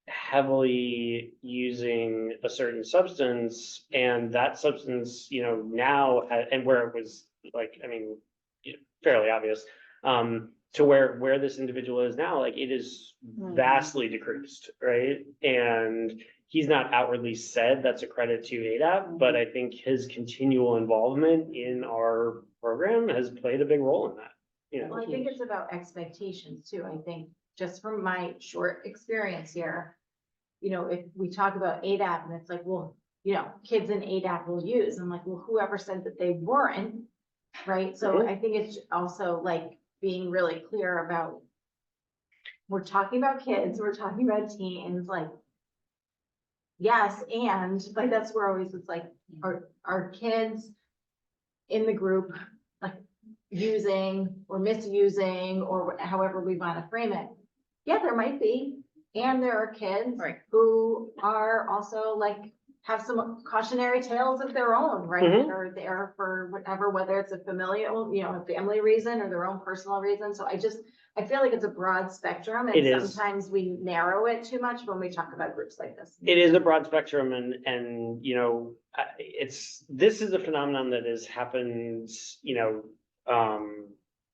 Speaker 8: heavily using a certain substance, and that substance, you know, now, and where it was like, I mean, you know, fairly obvious, to where this individual is now, like, it is vastly decreased, right? And he's not outwardly said that's a credit to ADAP, but I think his continual involvement in our program has played a big role in that, you know.
Speaker 6: Well, I think it's about expectations too. I think just from my short experience here, you know, if we talk about ADAP and it's like, well, you know, kids in ADAP will use, I'm like, well, whoever said that they weren't, right? So I think it's also like being really clear about, we're talking about kids, we're talking about teens, like, yes, and like, that's where always it's like, are kids in the group, like, using or misusing or however we want to frame it? Yeah, there might be. And there are kids
Speaker 5: Right.
Speaker 6: who are also like, have some cautionary tales of their own, right?
Speaker 8: Mhm.
Speaker 6: That are there for whatever, whether it's a familial, you know, a family reason or their own personal reason. So I feel like it's a broad spectrum
Speaker 8: It
Speaker 6: and
Speaker 8: is.
Speaker 6: sometimes we narrow it too much when we talk about groups like this.
Speaker 8: It is a broad spectrum, and, you know, this is a phenomenon that has happened, you know,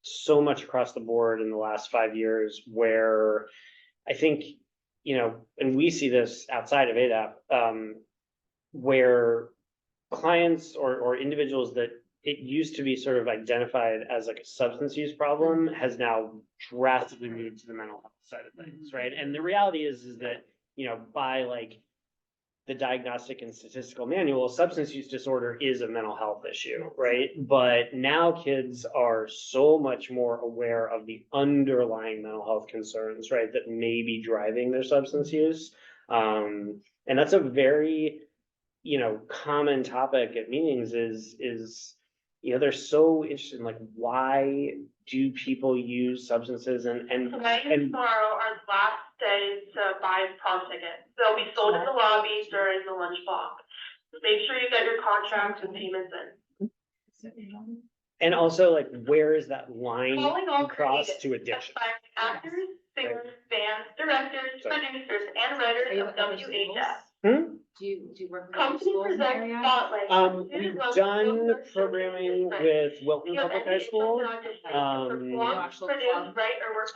Speaker 8: so much across the board in the last 5 years, where I think, you know, and we see this outside of ADAP, where clients or individuals that it used to be sort of identified as like a substance use problem has now drastically moved to the mental health side of things, right? And the reality is that, you know, by like the Diagnostic and Statistical Manual, substance use disorder is a mental health issue, right? But now kids are so much more aware of the underlying mental health concerns, right, that may be driving their substance use. And that's a very, you know, common topic at meetings is, you know, they're so interested in like, why do people use substances and
Speaker 9: Tonight and tomorrow are the last days to buy prom tickets. They'll be sold in the lobby during the lunch block. Make sure you get your contracts and payments in.
Speaker 8: And also, like, where is that line
Speaker 9: Calling all
Speaker 8: across
Speaker 9: creative,
Speaker 8: to addiction?
Speaker 9: aspiring actors, singers, bands, directors,
Speaker 8: Sorry.
Speaker 9: producers, and writers of WHS.
Speaker 5: Do you work with
Speaker 9: Come
Speaker 5: other
Speaker 9: to
Speaker 5: schools in the
Speaker 9: present
Speaker 5: area?
Speaker 9: Spotlight.
Speaker 8: We've done programming with Wilton Public High School.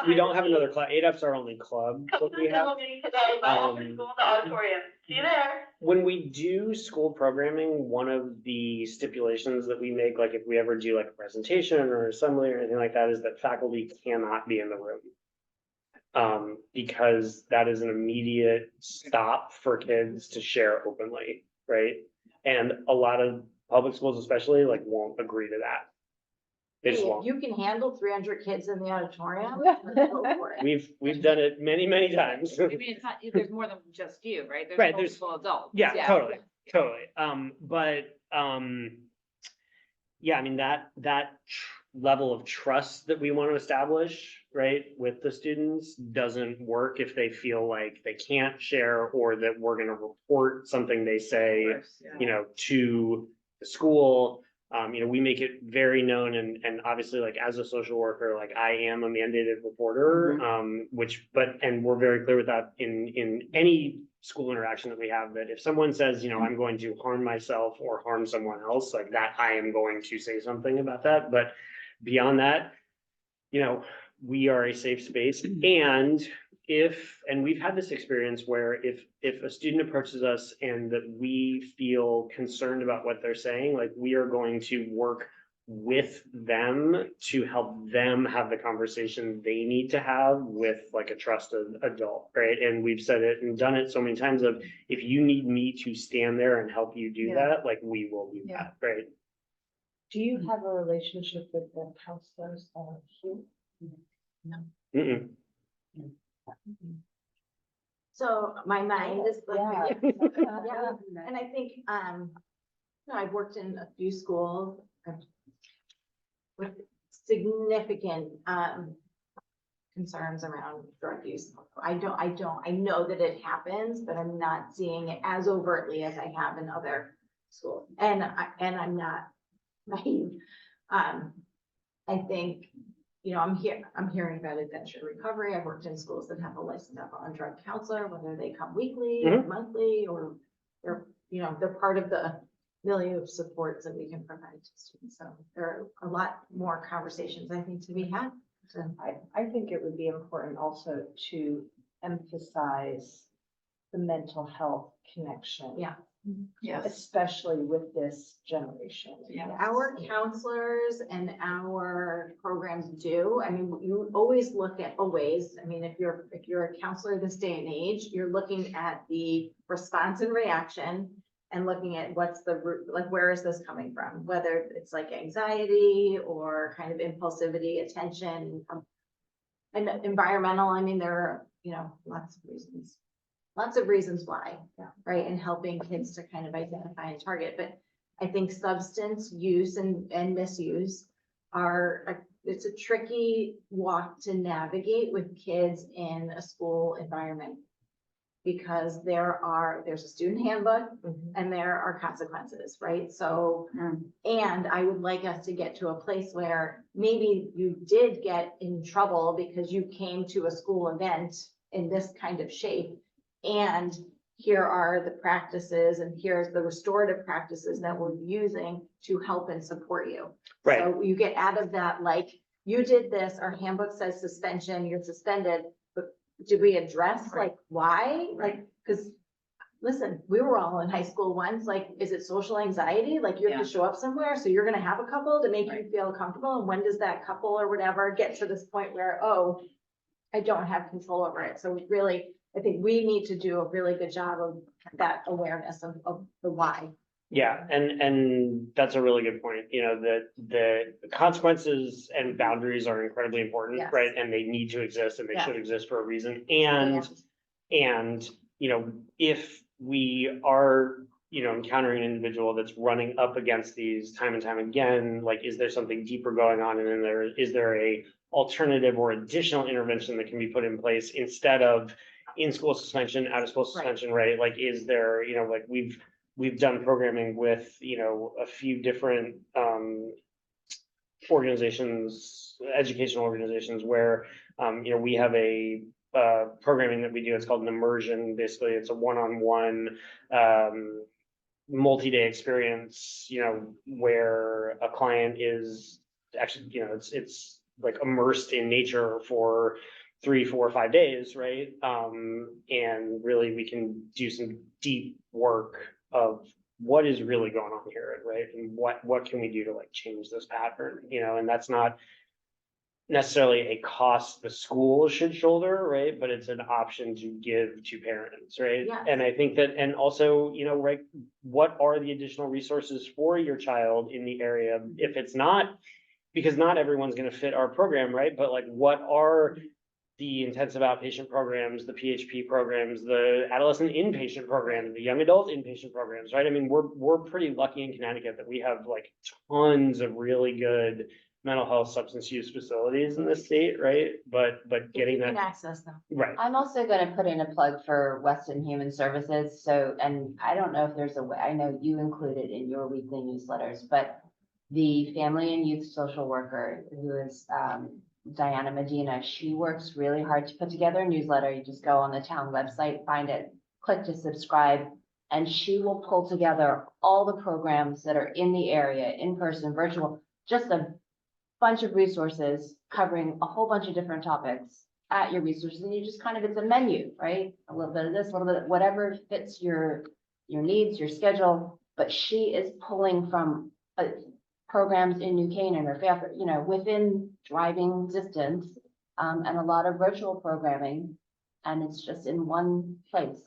Speaker 8: We don't have another club. ADAP's our only club
Speaker 9: Come
Speaker 8: that
Speaker 9: to
Speaker 8: we
Speaker 9: the
Speaker 8: have.
Speaker 9: demo meeting today by Office School in the auditorium. See you there.
Speaker 8: When we do school programming, one of the stipulations that we make, like if we ever do like a presentation or assembly or anything like that, is that faculty cannot be in the room. Because that is an immediate stop for kids to share openly, right? And a lot of public schools especially like won't agree to that. They just
Speaker 6: If
Speaker 8: won't.
Speaker 6: you can handle 300 kids in the auditorium, go for it.
Speaker 8: We've done it many, many times.
Speaker 5: I mean, it's not, there's more than just you, right?
Speaker 8: Right, there's-
Speaker 5: multiple adults.
Speaker 8: Yeah, totally. Yeah, I mean, that level of trust that we want to establish, right, with the students doesn't work if they feel like they can't share or that we're gonna report something they say, you know, to the school. You know, we make it very known and obviously like as a social worker, like I am a mandated reporter, and we're very clear with that in any school interaction that we have, that if someone says, you know, I'm going to harm myself or harm someone else, like that, I am going to say something about that. But beyond that, you know, we are a safe space. And we've had this experience where if a student approaches us and that we feel concerned about what they're saying, like we are going to work with them to help them have the conversation they need to have with like a trusted adult, right? And we've said it and done it so many times of, if you need me to stand there and help you do that, like we will do that, right?
Speaker 10: Do you have a relationship with the counselors here?
Speaker 8: Mm-mm.
Speaker 6: So my mind is like,
Speaker 10: Yeah.
Speaker 6: yeah, and I think, you know, I've worked in a few schools. I've significant, concerns around drug use. I know that it happens, but I'm not seeing it as overtly as I have in other schools. And I'm not naive. I think, you know, I'm hearing about adventure recovery. I've worked in schools that have a licensed alcohol and drug counselor, whether they come weekly or monthly, or they're, you know, they're part of the milieu of supports that we can provide to students. So there are a lot more conversations, I think, to be had. So
Speaker 10: I think it would be important also to emphasize the mental health connection.
Speaker 6: Yeah.
Speaker 5: Yes.
Speaker 10: Especially with this generation.
Speaker 5: Yeah.
Speaker 6: our counselors and our programs do. I mean, you always look at always, I mean, if you're a counselor this day and age, you're looking at the response and reaction and looking at what's the root, like, where is this coming from? Whether it's like anxiety or kind of impulsivity, attention, and environmental. I mean, there are, you know, lots of reasons why, right? And helping kids to kind of identify and target. But I think substance use and misuse it's a tricky walk to navigate with kids in a school environment. Because there's a student handbook and there are consequences, right? So, and I would like us to get to a place where maybe you did get in trouble because you came to a school event in this kind of shape. And here are the practices and here's the restorative practices that we're using to help and support you.
Speaker 8: Right.
Speaker 6: So you get out of that, like, you did this, our handbook says suspension, you're suspended. Did we address like why? Like, because listen, we were all in high school once, like, is it social anxiety? Like you have to show up somewhere, so you're gonna have a couple to make you feel comfortable. And when does that couple or whatever get to this point where, oh, I don't have control over it? So really, I think we need to do a really good job of that awareness of the why.
Speaker 8: Yeah, and that's a really good point. You know, the consequences and boundaries are incredibly important,
Speaker 6: Yes.
Speaker 8: right? And they need to exist and they
Speaker 6: Yeah.
Speaker 8: should exist for a reason. And you know, if we are, you know, encountering an individual that's running up against these time and time again, like, is there something deeper going on? And then is there a alternative or additional intervention that can be put in place instead of in-school suspension, out-of-school suspension, right? Like, is there, you know, like we've done programming with, you know, a few different organizations, educational organizations where, you know, we have a programming that we do. It's called an immersion. Basically, it's a one-on-one multi-day experience, you know, where a client is actually, you know, it's like immersed in nature for 3, 4, 5 days, right? And really we can do some deep work of what is really going on here, right? And what can we do to like change this pattern, you know? And that's not necessarily a cost the school should shoulder, right? But it's an option to give to parents, right?
Speaker 6: Yes.
Speaker 8: And I think that, and also, you know, right, what are the additional resources for your child in the area? If it's not, because not everyone's going to fit our program, right? But like, what are the intensive outpatient programs, the PHP programs, the adolescent inpatient programs, the young adult inpatient programs, right? I mean, we're pretty lucky in Connecticut that we have like tons of really good mental health substance use facilities in the state, right? But getting
Speaker 6: You can
Speaker 8: that,
Speaker 6: access them.
Speaker 8: right.
Speaker 7: I'm also gonna put in a plug for Weston Human Services, so, and I don't know if there's a way, I know you include it in your weekly newsletters, but the family and youth social worker, who is Diana Medina, she works really hard to put together a newsletter. You just go on the town website, find it, click to subscribe, and she will pull together all the programs that are in the area, in person, virtual, just a bunch of resources covering a whole bunch of different topics at your resources. And you just kind of, it's a menu, right? A little bit of this, a little bit, whatever fits your needs, your schedule. But she is pulling from programs in New Canaan or Fairfield, you know, within driving distance, and a lot of virtual programming. And it's just in one place.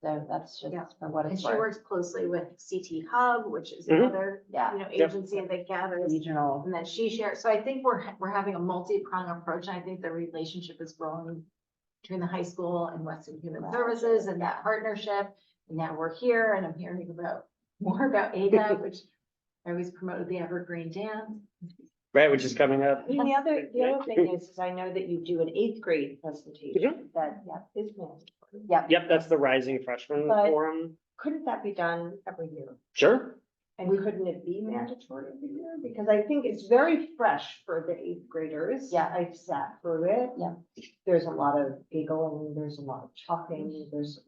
Speaker 7: So that's just for what
Speaker 6: And
Speaker 7: it's
Speaker 6: she
Speaker 7: worth.
Speaker 6: works closely with CT Hub, which is
Speaker 8: Mhm.
Speaker 6: another,
Speaker 7: Yeah.
Speaker 6: you know,
Speaker 8: Yep.
Speaker 6: agency that gathers.
Speaker 7: Regional.
Speaker 6: And then she shares, so I think we're having a multi-pronged approach, and I think the relationship is growing between the high school and Weston Human Services and that partnership. And now we're here, and I'm hearing more about ADAP, which I always promoted the Evergreen Dance.
Speaker 8: right, which is coming up.
Speaker 10: I mean, the other thing is I know that you do an 8th grade presentation that is mandatory.
Speaker 8: Yep, that's the Rising Freshman
Speaker 10: But-
Speaker 8: Forum.
Speaker 10: Couldn't that be done every year?
Speaker 8: Sure.
Speaker 10: And couldn't it be mandatory every year? Because I think it's very fresh for the 8th graders.
Speaker 7: Yeah.
Speaker 10: I've sat through it.
Speaker 7: Yeah.
Speaker 10: There's a lot of giggling, there's a lot of talking, there's,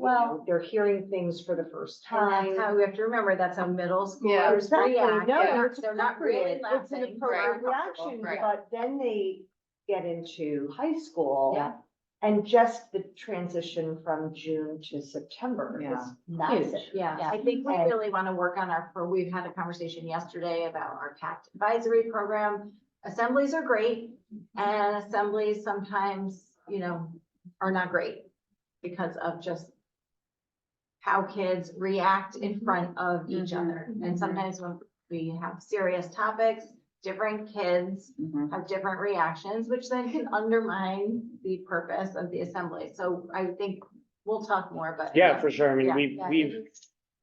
Speaker 10: they're hearing things for the first
Speaker 6: And
Speaker 10: time.
Speaker 6: that's how we have to remember, that's how middle
Speaker 1: Yeah,
Speaker 6: schoolers
Speaker 10: Exactly,
Speaker 6: react.
Speaker 10: no,
Speaker 6: They're
Speaker 10: it's
Speaker 6: they're not really
Speaker 10: appropriate. It's an
Speaker 6: laughing.
Speaker 10: appropriate
Speaker 6: Right.
Speaker 10: reaction,
Speaker 6: Right.
Speaker 10: but then they get into high school.
Speaker 7: Yeah.
Speaker 10: And just the transition from June to September
Speaker 1: Yeah.
Speaker 10: is
Speaker 7: Massive.
Speaker 10: huge.
Speaker 6: Yeah,
Speaker 7: Yeah.
Speaker 6: I think we
Speaker 10: And-
Speaker 6: really want to work on we've had a conversation yesterday about our PACT advisory program. Assemblies are great, and assemblies sometimes, are not great because of just how kids react in front of each other. And sometimes when we have serious topics, different kids
Speaker 3: Mhm.
Speaker 6: have different reactions, which then can undermine the purpose of the assembly. So I think we'll talk more, but.
Speaker 8: Yeah, for sure. I mean,
Speaker 6: Yeah,
Speaker 8: we've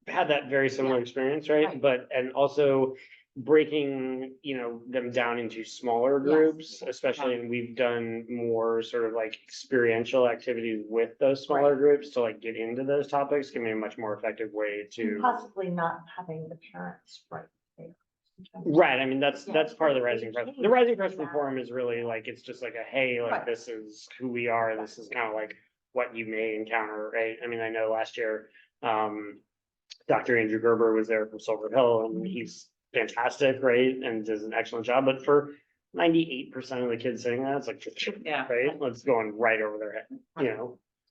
Speaker 8: had that very similar experience, right?
Speaker 6: Right.
Speaker 8: But, and also breaking, them down into smaller groups, especially, and we've done more sort of like experiential activities with those smaller groups to like get into those topics can be a much more effective way to.
Speaker 10: Possibly not having the parents right there.
Speaker 8: Right, I mean, that's
Speaker 6: Yeah.
Speaker 8: part of the Rising Freshman. The Rising Freshman Forum is really like, it's just like a, hey, like,
Speaker 6: Right.
Speaker 8: this is who we are, this is kind of like what you may encounter, right? I mean, I know last year, Dr. Andrew Gerber was there from Silver Hill, and he's fantastic, right? And does an excellent job, but for 98% of the kids sitting there, it's like,
Speaker 3: Yeah.
Speaker 8: right? It's going right over their head,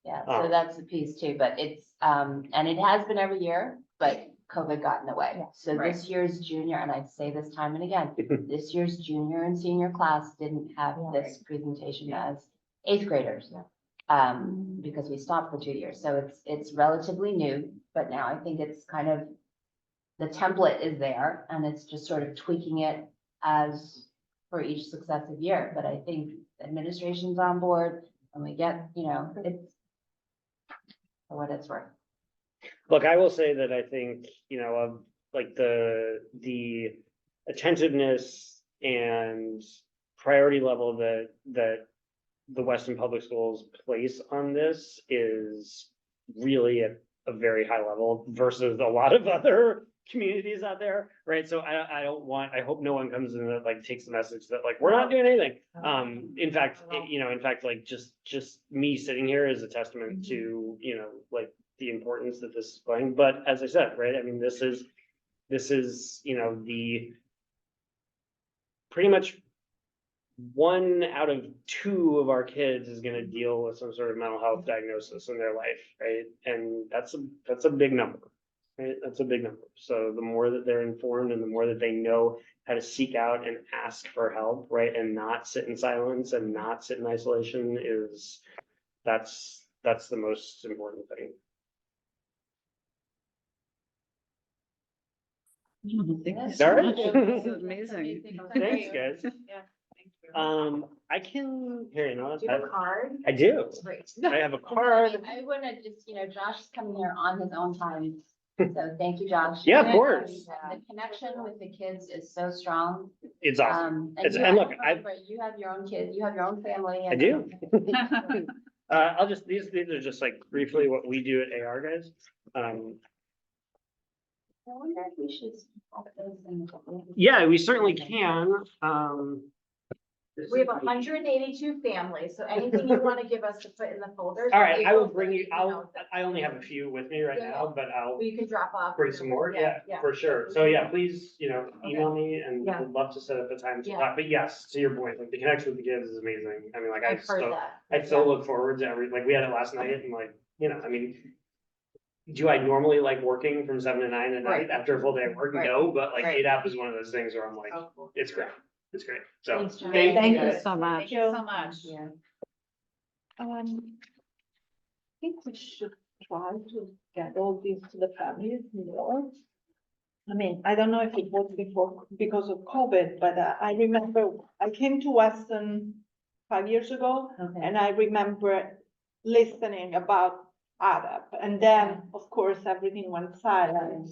Speaker 7: Yeah,
Speaker 8: Oh.
Speaker 7: so that's the piece too, but it's, and it has been every year, but COVID got in the way. So this year's junior, and I say this time and again, this year's junior and senior class didn't have this presentation as 8th graders. Because we stopped for 2 years, so it's relatively new, but now I think it's kind of, the template is there, and it's just sort of tweaking it as for each successive year, but I think administration's on board, and we get, it's for what it's worth.
Speaker 8: Look, I will say that I think, of like the attentiveness and priority level that the Weston Public Schools place on this is really at a very high level versus a lot of other communities out there, right? So I hope no one comes in that like takes the message that like, we're not doing anything. In fact, like just me sitting here is a testament to, like the importance that this is playing. But as I said, right, I mean, this is, the pretty much 1 out of 2 of our kids is gonna deal with some sort of mental health diagnosis in their life, right? And that's a big number, right? That's a big number. So the more that they're informed and the more that they know how to seek out and ask for help, right? And not sit in silence and not sit in isolation that's the most important thing.
Speaker 3: Thank you
Speaker 8: All
Speaker 3: so
Speaker 8: right.
Speaker 3: much. This is amazing.
Speaker 8: Thanks, guys. I can, here,
Speaker 6: Do you have a card?
Speaker 8: I do.
Speaker 6: Great.
Speaker 8: I have a card.
Speaker 7: I wanna just, Josh is coming here on his own time, so thank you, Josh.
Speaker 8: Yeah, of
Speaker 7: And,
Speaker 8: course.
Speaker 7: The connection with the kids is so strong.
Speaker 8: It's awesome.
Speaker 7: And
Speaker 8: It's-
Speaker 7: you,
Speaker 8: and look,
Speaker 7: remember, you have your own kids, you have your own family.
Speaker 8: I
Speaker 7: and-
Speaker 8: do. These are just like briefly what we do at AR, guys.
Speaker 7: I wonder if we should. pop those in.
Speaker 8: Yeah, we certainly can.
Speaker 6: We have 182 families, so anything you want to give us to put in the folders.
Speaker 8: All right, I will
Speaker 6: you
Speaker 8: bring you,
Speaker 6: know,
Speaker 8: I only have a few with me right
Speaker 6: Yeah.
Speaker 8: now, but I'll
Speaker 6: You can drop off.
Speaker 8: bring some more. Yeah, for sure. So yeah, please, email me and
Speaker 6: Yeah.
Speaker 8: would love to set up a time to
Speaker 6: Yeah.
Speaker 8: talk. But yes, to your point, like the connection with the kids is amazing. I mean, like
Speaker 6: I've heard that.
Speaker 8: I still look forward to like we had it last night and like, I mean, do I normally like working from 7 to 9 at night
Speaker 6: Right.
Speaker 8: after a full day of work?
Speaker 6: Right.
Speaker 8: No, but like
Speaker 6: Right.
Speaker 8: ADAP is one of those things where I'm like,
Speaker 6: Oh, cool.
Speaker 8: it's great. It's great. So
Speaker 6: Thanks, John.
Speaker 8: thank
Speaker 3: Thank
Speaker 8: you.
Speaker 3: you so much.
Speaker 6: Thank you so much.
Speaker 7: Yeah.
Speaker 1: I think we should try to get all these to the families more. I mean, I don't know if it was before, because of COVID, but I remember I came to Weston 5 years ago,
Speaker 7: Okay.
Speaker 1: and I remember listening about ADAP, and then, of course, everything went silent.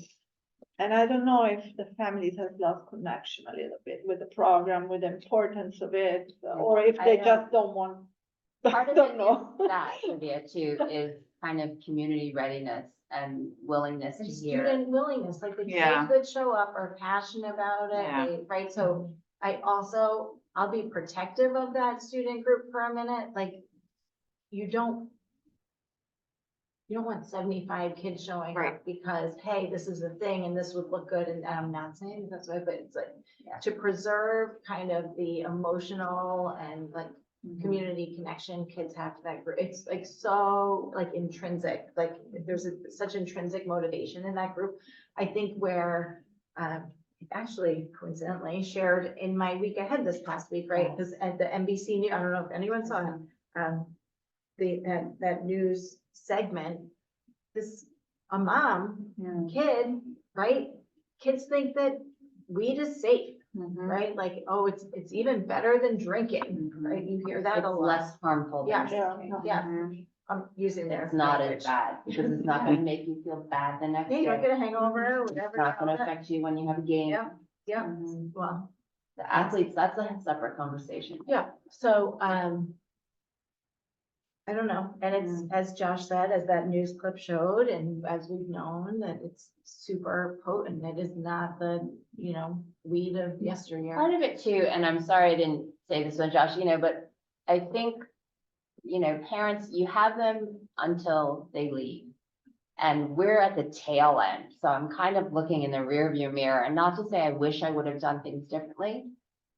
Speaker 1: And I don't know if the families have lost connection a little bit with the program, with the importance of it, or if they just don't want.
Speaker 7: Part of
Speaker 1: don't
Speaker 7: it
Speaker 1: know.
Speaker 7: is that, Olivia, too, is kind of community readiness and willingness to
Speaker 6: And
Speaker 7: hear.
Speaker 6: student willingness, like the
Speaker 3: Yeah.
Speaker 6: kids that show up are passionate about
Speaker 3: Yeah.
Speaker 6: it, right? So I'll be protective of that student group for a minute, like, you don't want 75 kids showing
Speaker 3: Right.
Speaker 6: up because, hey, this is the thing and this would look good, and I'm not saying that's right, but it's like,
Speaker 7: Yeah.
Speaker 6: to preserve kind of the emotional and like community connection kids have to that group. It's like so like intrinsic, like there's such intrinsic motivation in that group. I think where, actually coincidentally shared in my week ahead this past week, right? Because at the NBC News, I don't know if anyone saw that news segment, a mom, kid, right? Kids think that weed is safe, right? Like, oh, it's even better than drinking, right? You hear that
Speaker 7: It's
Speaker 6: a lot.
Speaker 7: less harmful than
Speaker 6: Yeah.
Speaker 7: drinking.
Speaker 6: Yeah, I'm using their.
Speaker 7: It's not as
Speaker 6: language.
Speaker 7: bad, because it's not gonna make you feel bad the next
Speaker 6: Yeah, you don't
Speaker 7: day.
Speaker 6: get a hangover or whatever.
Speaker 7: It's not gonna affect you when you have a game.
Speaker 6: Yeah. Yeah,
Speaker 7: Mhm.
Speaker 6: well,
Speaker 7: The athletes, that's a separate conversation.
Speaker 6: yeah, so, I don't know, and it's, as Josh said, as that news clip showed, and as we've known, that it's super potent. It is not the, weed of yesteryear.
Speaker 7: Part of it too, and I'm sorry I didn't say this one, Josh, but I think, parents, you have them until they leave. And we're at the tail end, so I'm kind of looking in the rearview mirror, and not to say I wish I would have done things differently,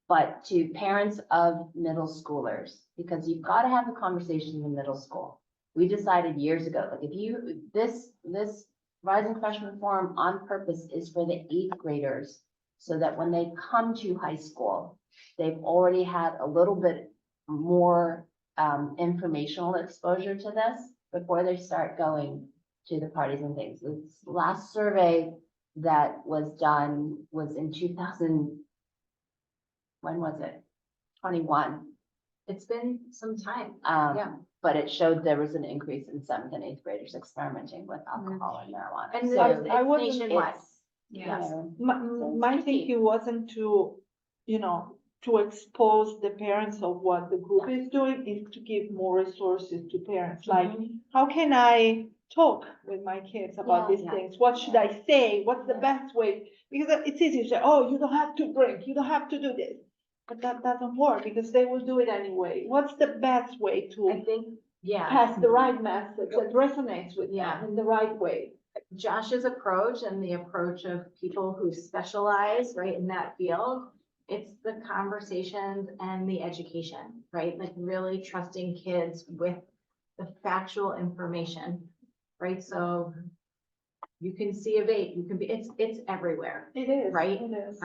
Speaker 7: but to parents of middle schoolers, because you've got to have the conversation in middle school. We decided years ago, like this Rising Freshman Forum on purpose is for the 8th graders, so that when they come to high school, they've already had a little bit more informational exposure to this before they start going to the parties and things. This last survey that was done was in 2000, when was it? 21.
Speaker 6: It's been some time.
Speaker 7: Yeah. But it showed there was an increase in 7th and 8th graders experimenting with alcohol and marijuana.
Speaker 6: And
Speaker 7: So
Speaker 1: I
Speaker 6: it's
Speaker 1: wasn't-
Speaker 6: nationwide.
Speaker 7: Yes.
Speaker 1: My thinking wasn't to, to expose the parents of what the group is doing, is to give more resources to parents. Like, how can I talk with my kids about
Speaker 6: Yeah.
Speaker 1: these things? What should I say? What's the best way? Because it's easy to say, oh, you don't have to drink, you don't have to do this. But that doesn't work, because they will do it anyway. What's the best way
Speaker 6: I
Speaker 1: to
Speaker 6: think, yeah.
Speaker 1: pass the right message that resonates with
Speaker 6: Yeah.
Speaker 1: them in the right way?
Speaker 6: Josh's approach and the approach of people who specialize, right, in that field, it's the conversations and the education, right? Like really trusting kids with the factual information, right? So you can see a vape, it's everywhere.
Speaker 1: It is.
Speaker 6: Right?
Speaker 1: It is.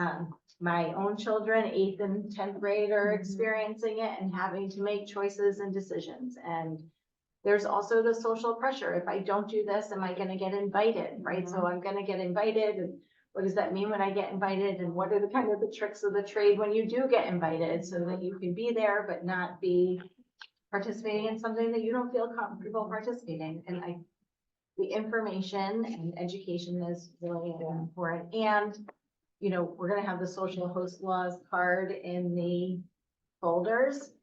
Speaker 6: My own children, 8th and 10th grade, are experiencing it and having to make choices and decisions. And there's also the social pressure. If I don't do this, am I gonna get invited, right? So I'm gonna get invited, and what does that mean when I get invited? And what are the kind of the tricks of the trade when you do get invited, so that you can be there but not be participating in something that you don't feel comfortable participating? And the information and education is really important. And, we're gonna have the social host laws card in the folders.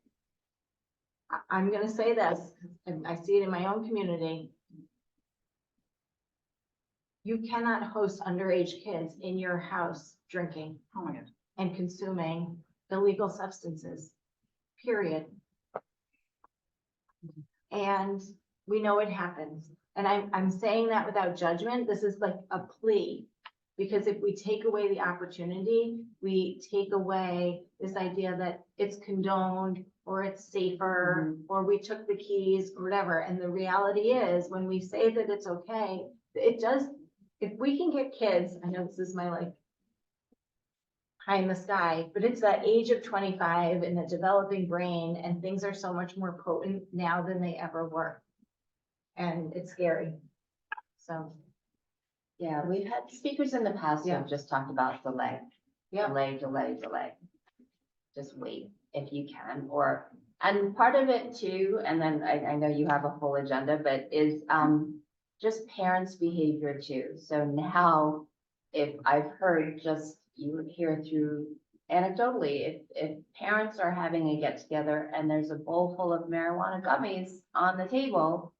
Speaker 6: I'm gonna say this, and I see it in my own community. You cannot host underage kids in your house drinking
Speaker 3: Oh my God.
Speaker 6: and consuming illegal substances, period. And we know it happens. And I'm saying that without judgment. This is like a plea. Because if we take away the opportunity, we take away this idea that it's condoned or it's safer, or we took the keys or whatever. And the reality is, when we say that it's okay, it does, if we can get kids, I know this is my pie in the sky, but it's that age of 25 and the developing brain, and things are so much more potent now than they ever were. And it's scary. So.
Speaker 7: Yeah, we've had speakers in the past who have just talked about delay.
Speaker 6: Yeah.
Speaker 7: Delay. Just wait if you can, and part of it too, and then I know you have a full agenda, but is just parents' behavior too. So now if I've heard just, you would hear through anecdotally, if parents are having a get together and there's a bowl full of marijuana gummies on the table,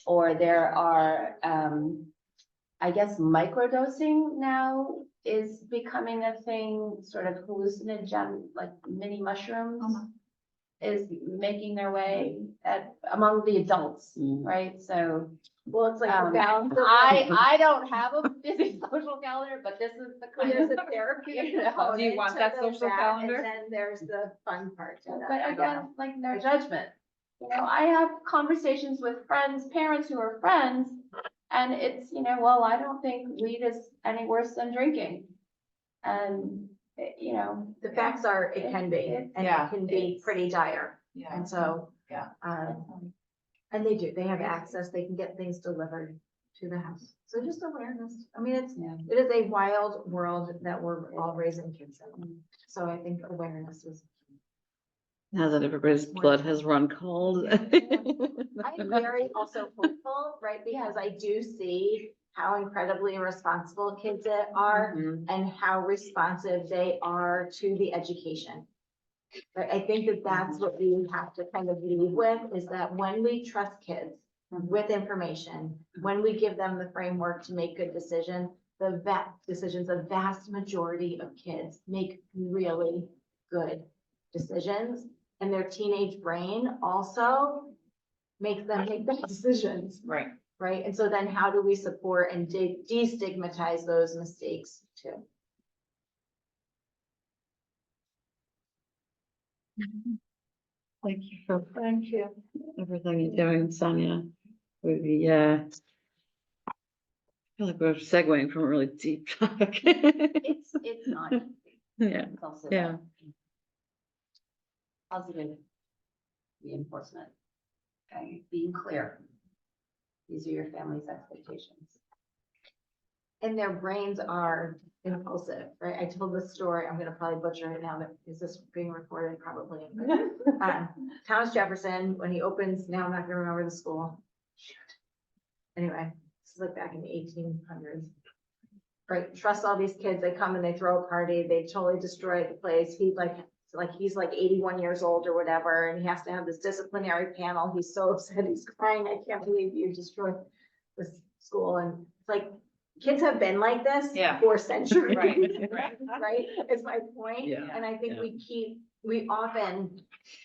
Speaker 7: or there are, I guess microdosing now is becoming a thing, sort of hallucinogen, like mini mushrooms is making their way among the adults, right? So
Speaker 6: Well, it's like the balance of.
Speaker 7: I don't have a busy social calendar, but this is the kind
Speaker 6: There's
Speaker 7: of.
Speaker 6: a therapeutic
Speaker 7: You know,
Speaker 6: component
Speaker 5: do you want
Speaker 6: to
Speaker 5: that
Speaker 6: the
Speaker 5: social
Speaker 6: that,
Speaker 5: calendar?
Speaker 6: And then there's the fun part to that.
Speaker 7: But
Speaker 6: I don't
Speaker 7: again,
Speaker 6: know.
Speaker 7: like no judgment. You know, I have conversations with friends, parents who are friends, and it's, you know, well, I don't think weed is any worse than drinking. And, you know.
Speaker 6: The facts are, it can be, and
Speaker 5: Yeah,
Speaker 6: it can be pretty dire.
Speaker 5: Yeah.
Speaker 6: And so,
Speaker 5: Yeah.
Speaker 6: and they have access, they can get things delivered to the house. So just awareness. I mean, it is a wild world that we're all raising kids in. So I think awareness is.
Speaker 3: Now that everybody's blood has run cold.
Speaker 6: I'm very also hopeful, right? Because I do see how incredibly responsible kids are and how responsive they are to the education. Right? I think that that's what we have to kind of lead with, is that when we trust kids with information, when we give them the framework to make good decisions, the vast majority of kids make really good decisions. And their teenage brain also makes them make bad decisions.
Speaker 5: Right.
Speaker 6: Right? And so then how do we support and destigmatize those mistakes too?
Speaker 3: Thank you for
Speaker 1: Thank you.
Speaker 3: everything you're doing, Sonia. I feel like we're segueing from a really deep topic.
Speaker 7: It's not easy.
Speaker 3: Yeah,
Speaker 7: It's also
Speaker 3: yeah.
Speaker 7: about positive reinforcement. Okay, being clear. These are your family's expectations.
Speaker 6: And their brains are impulsive, right? I told this story, I'm gonna probably butcher it now, but is this being recorded? Probably. Thomas Jefferson, when he opens, now I'm not gonna remember the school. Shoot. Anyway, this is like back in the 1800s. Right, trust all these kids, they come and they throw a party, they totally destroy the place. He's like 81 years old or whatever, and he has to have this disciplinary panel. He's so upset, he's crying, I can't believe you destroyed this school. And it's like, kids have been like this for centuries.
Speaker 5: Right.
Speaker 6: Right, is my point.
Speaker 3: Yeah,
Speaker 6: And I think
Speaker 3: yeah.
Speaker 6: we often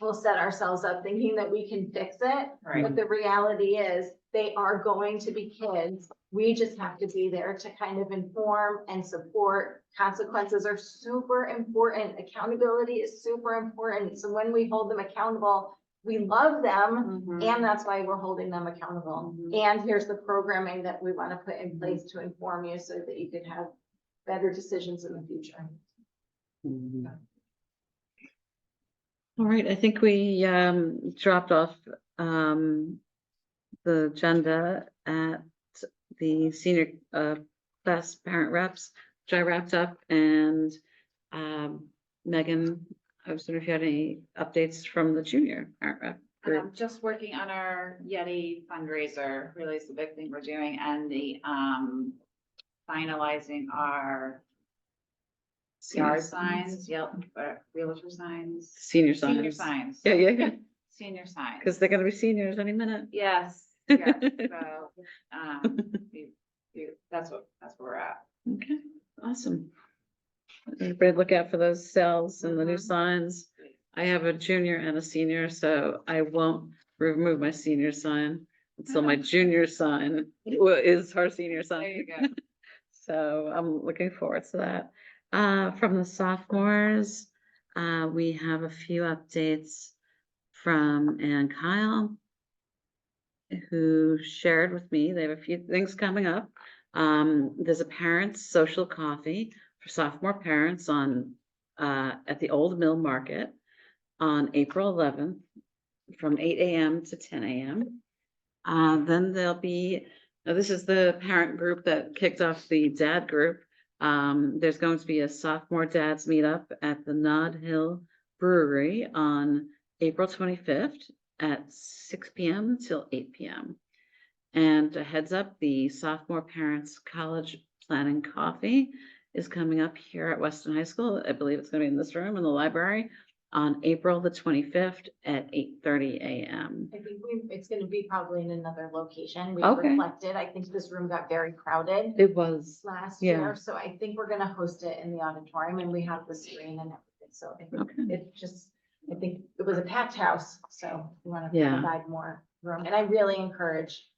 Speaker 6: will set ourselves up thinking that we can fix it.
Speaker 5: Right.
Speaker 6: But the reality is, they are going to be kids. We just have to be there to kind of inform and support. Consequences are super important. Accountability is super important. So when we hold them accountable, we love them, and that's why we're holding them accountable. And here's the programming that we want to put in place to inform you so that you can have better decisions in the future.
Speaker 3: All right, I think we dropped off the agenda at the senior class parent reps, which I wrapped up, and Megan, I was wondering if you had any updates from the junior parent rep group.
Speaker 5: Just working on our Yeti fundraiser, really is the big thing we're doing, and the finalizing our yard signs, realtor signs.
Speaker 3: Senior
Speaker 5: Senior
Speaker 3: signs.
Speaker 5: signs.
Speaker 3: Yeah.
Speaker 5: Senior signs.
Speaker 3: Because they're gonna be seniors any minute.
Speaker 5: Yes, yes, so, that's where we're at.
Speaker 3: Okay, awesome. Everybody look out for those cells and the new signs. I have a junior and a senior, so I won't remove my senior sign until my junior sign is her senior
Speaker 5: There
Speaker 3: sign.
Speaker 5: you go.
Speaker 3: So I'm looking forward to that. From the sophomores, we have a few updates from Ann and Kyle, who shared with me, they have a few things coming up. There's a parents' social coffee for sophomore parents on at the Old Mill Market on April 11th from 8 a.m. to 10 a.m. Then there'll be, now this is the parent group that kicked off the dad group. There's going to be a sophomore dads meetup at the Nod Hill Brewery on April 25th at 6 p.m. till 8 p.m. And a heads up, the sophomore parents college planning coffee is coming up here at Weston High School. I believe it's gonna be in this room in the library on April the 25th at 8:30 a.m.
Speaker 6: I think it's gonna be probably in another location. We
Speaker 3: Okay.
Speaker 6: reflected, I think this room got very crowded
Speaker 3: It was,
Speaker 6: last
Speaker 3: yeah.
Speaker 6: year, so I think we're gonna host it in the auditorium and we have the screen and everything, so I think
Speaker 3: Okay.
Speaker 6: I think it was a packed house, so we wanna
Speaker 3: Yeah.
Speaker 6: provide more room, and I really encourage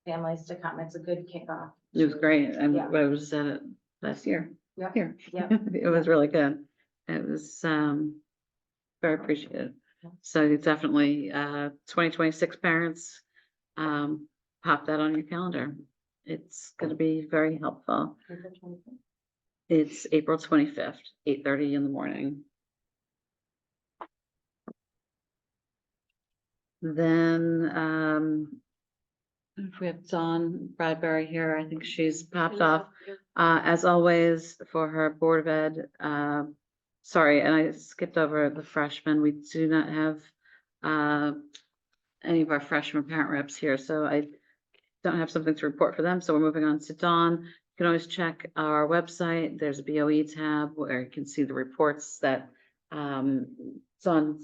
Speaker 6: families to come. It's a good kickoff.
Speaker 3: It was great.
Speaker 6: Yeah.
Speaker 3: I was at it last year.
Speaker 6: Yep.
Speaker 3: Here.
Speaker 6: Yep.
Speaker 3: It was really good. It was, very appreciated. So you definitely, 2026 parents, pop that on your calendar. It's gonna be very helpful. It's April 25th, 8:30 in the morning. Then, if we have Dawn Bradbury here, I think she's popped off. As always, for her Board of Ed, sorry, and I skipped over the freshmen. We do not have any of our freshman parent reps here, so I don't have something to report for them. So we're moving on to Dawn. You can always check our website. There's a BOE tab where you can see the reports that Dawn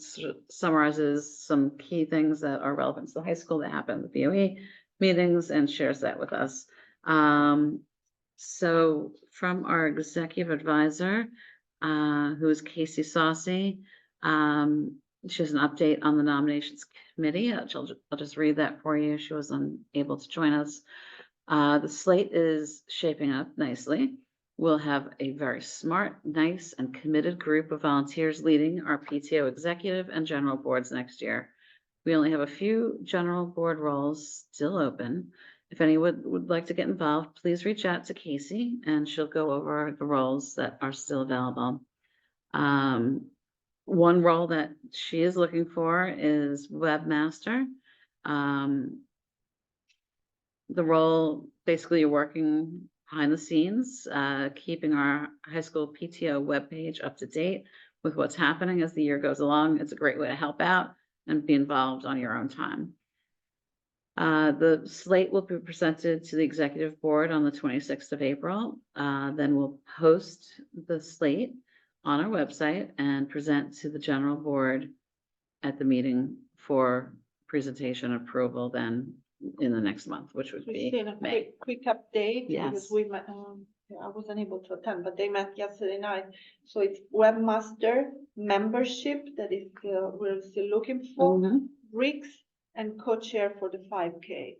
Speaker 3: summarizes some key things that are relevant to the high school that happen at the BOE meetings and shares that with us. So from our executive advisor, who is Casey Saucy, she has an update on the nominations committee. I'll just read that for you. She was unable to join us. The slate is shaping up nicely. We'll have a very smart, nice, and committed group of volunteers leading our PTO executive and general boards next year. We only have a few general board roles still open. If anyone would like to get involved, please reach out to Casey and she'll go over the roles that are still available. One role that she is looking for is webmaster. The role, basically you're working behind the scenes, keeping our high school PTO webpage up to date with what's happening as the year goes along. It's a great way to help out and be involved on your own time. The slate will be presented to the executive board on the 26th of April. Then we'll post the slate on our website and present to the general board at the meeting for presentation approval then in the next month, which would be
Speaker 1: Christine, a
Speaker 3: May.
Speaker 1: quick update,
Speaker 3: Yes.
Speaker 1: because we met, I wasn't able to attend, but they met yesterday night. So it's webmaster membership that is, we're still looking for,
Speaker 3: Mhm.
Speaker 1: Rick's and co-chair for the 5K.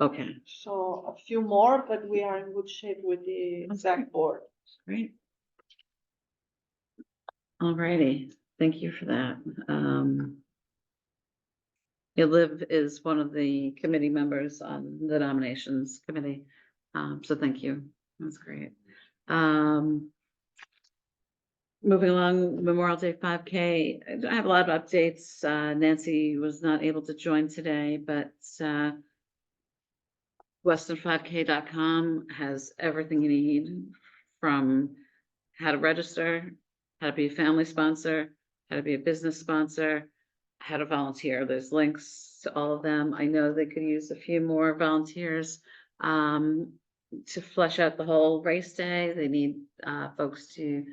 Speaker 3: Okay,
Speaker 1: So a few more, but we are in good shape with the
Speaker 3: That's
Speaker 1: exec board.
Speaker 3: great. Alrighty, thank you for that. Liv is one of the committee members on the nominations committee. So thank you. That's great. Moving along, Memorial Day 5K. I have a lot of updates. Nancy was not able to join today, but Weston5K.com has everything you need, from how to register, how to be a family sponsor, how to be a business sponsor, how to volunteer. There's links to all of them. I know they could use a few more volunteers to flesh out the whole race day. They need folks to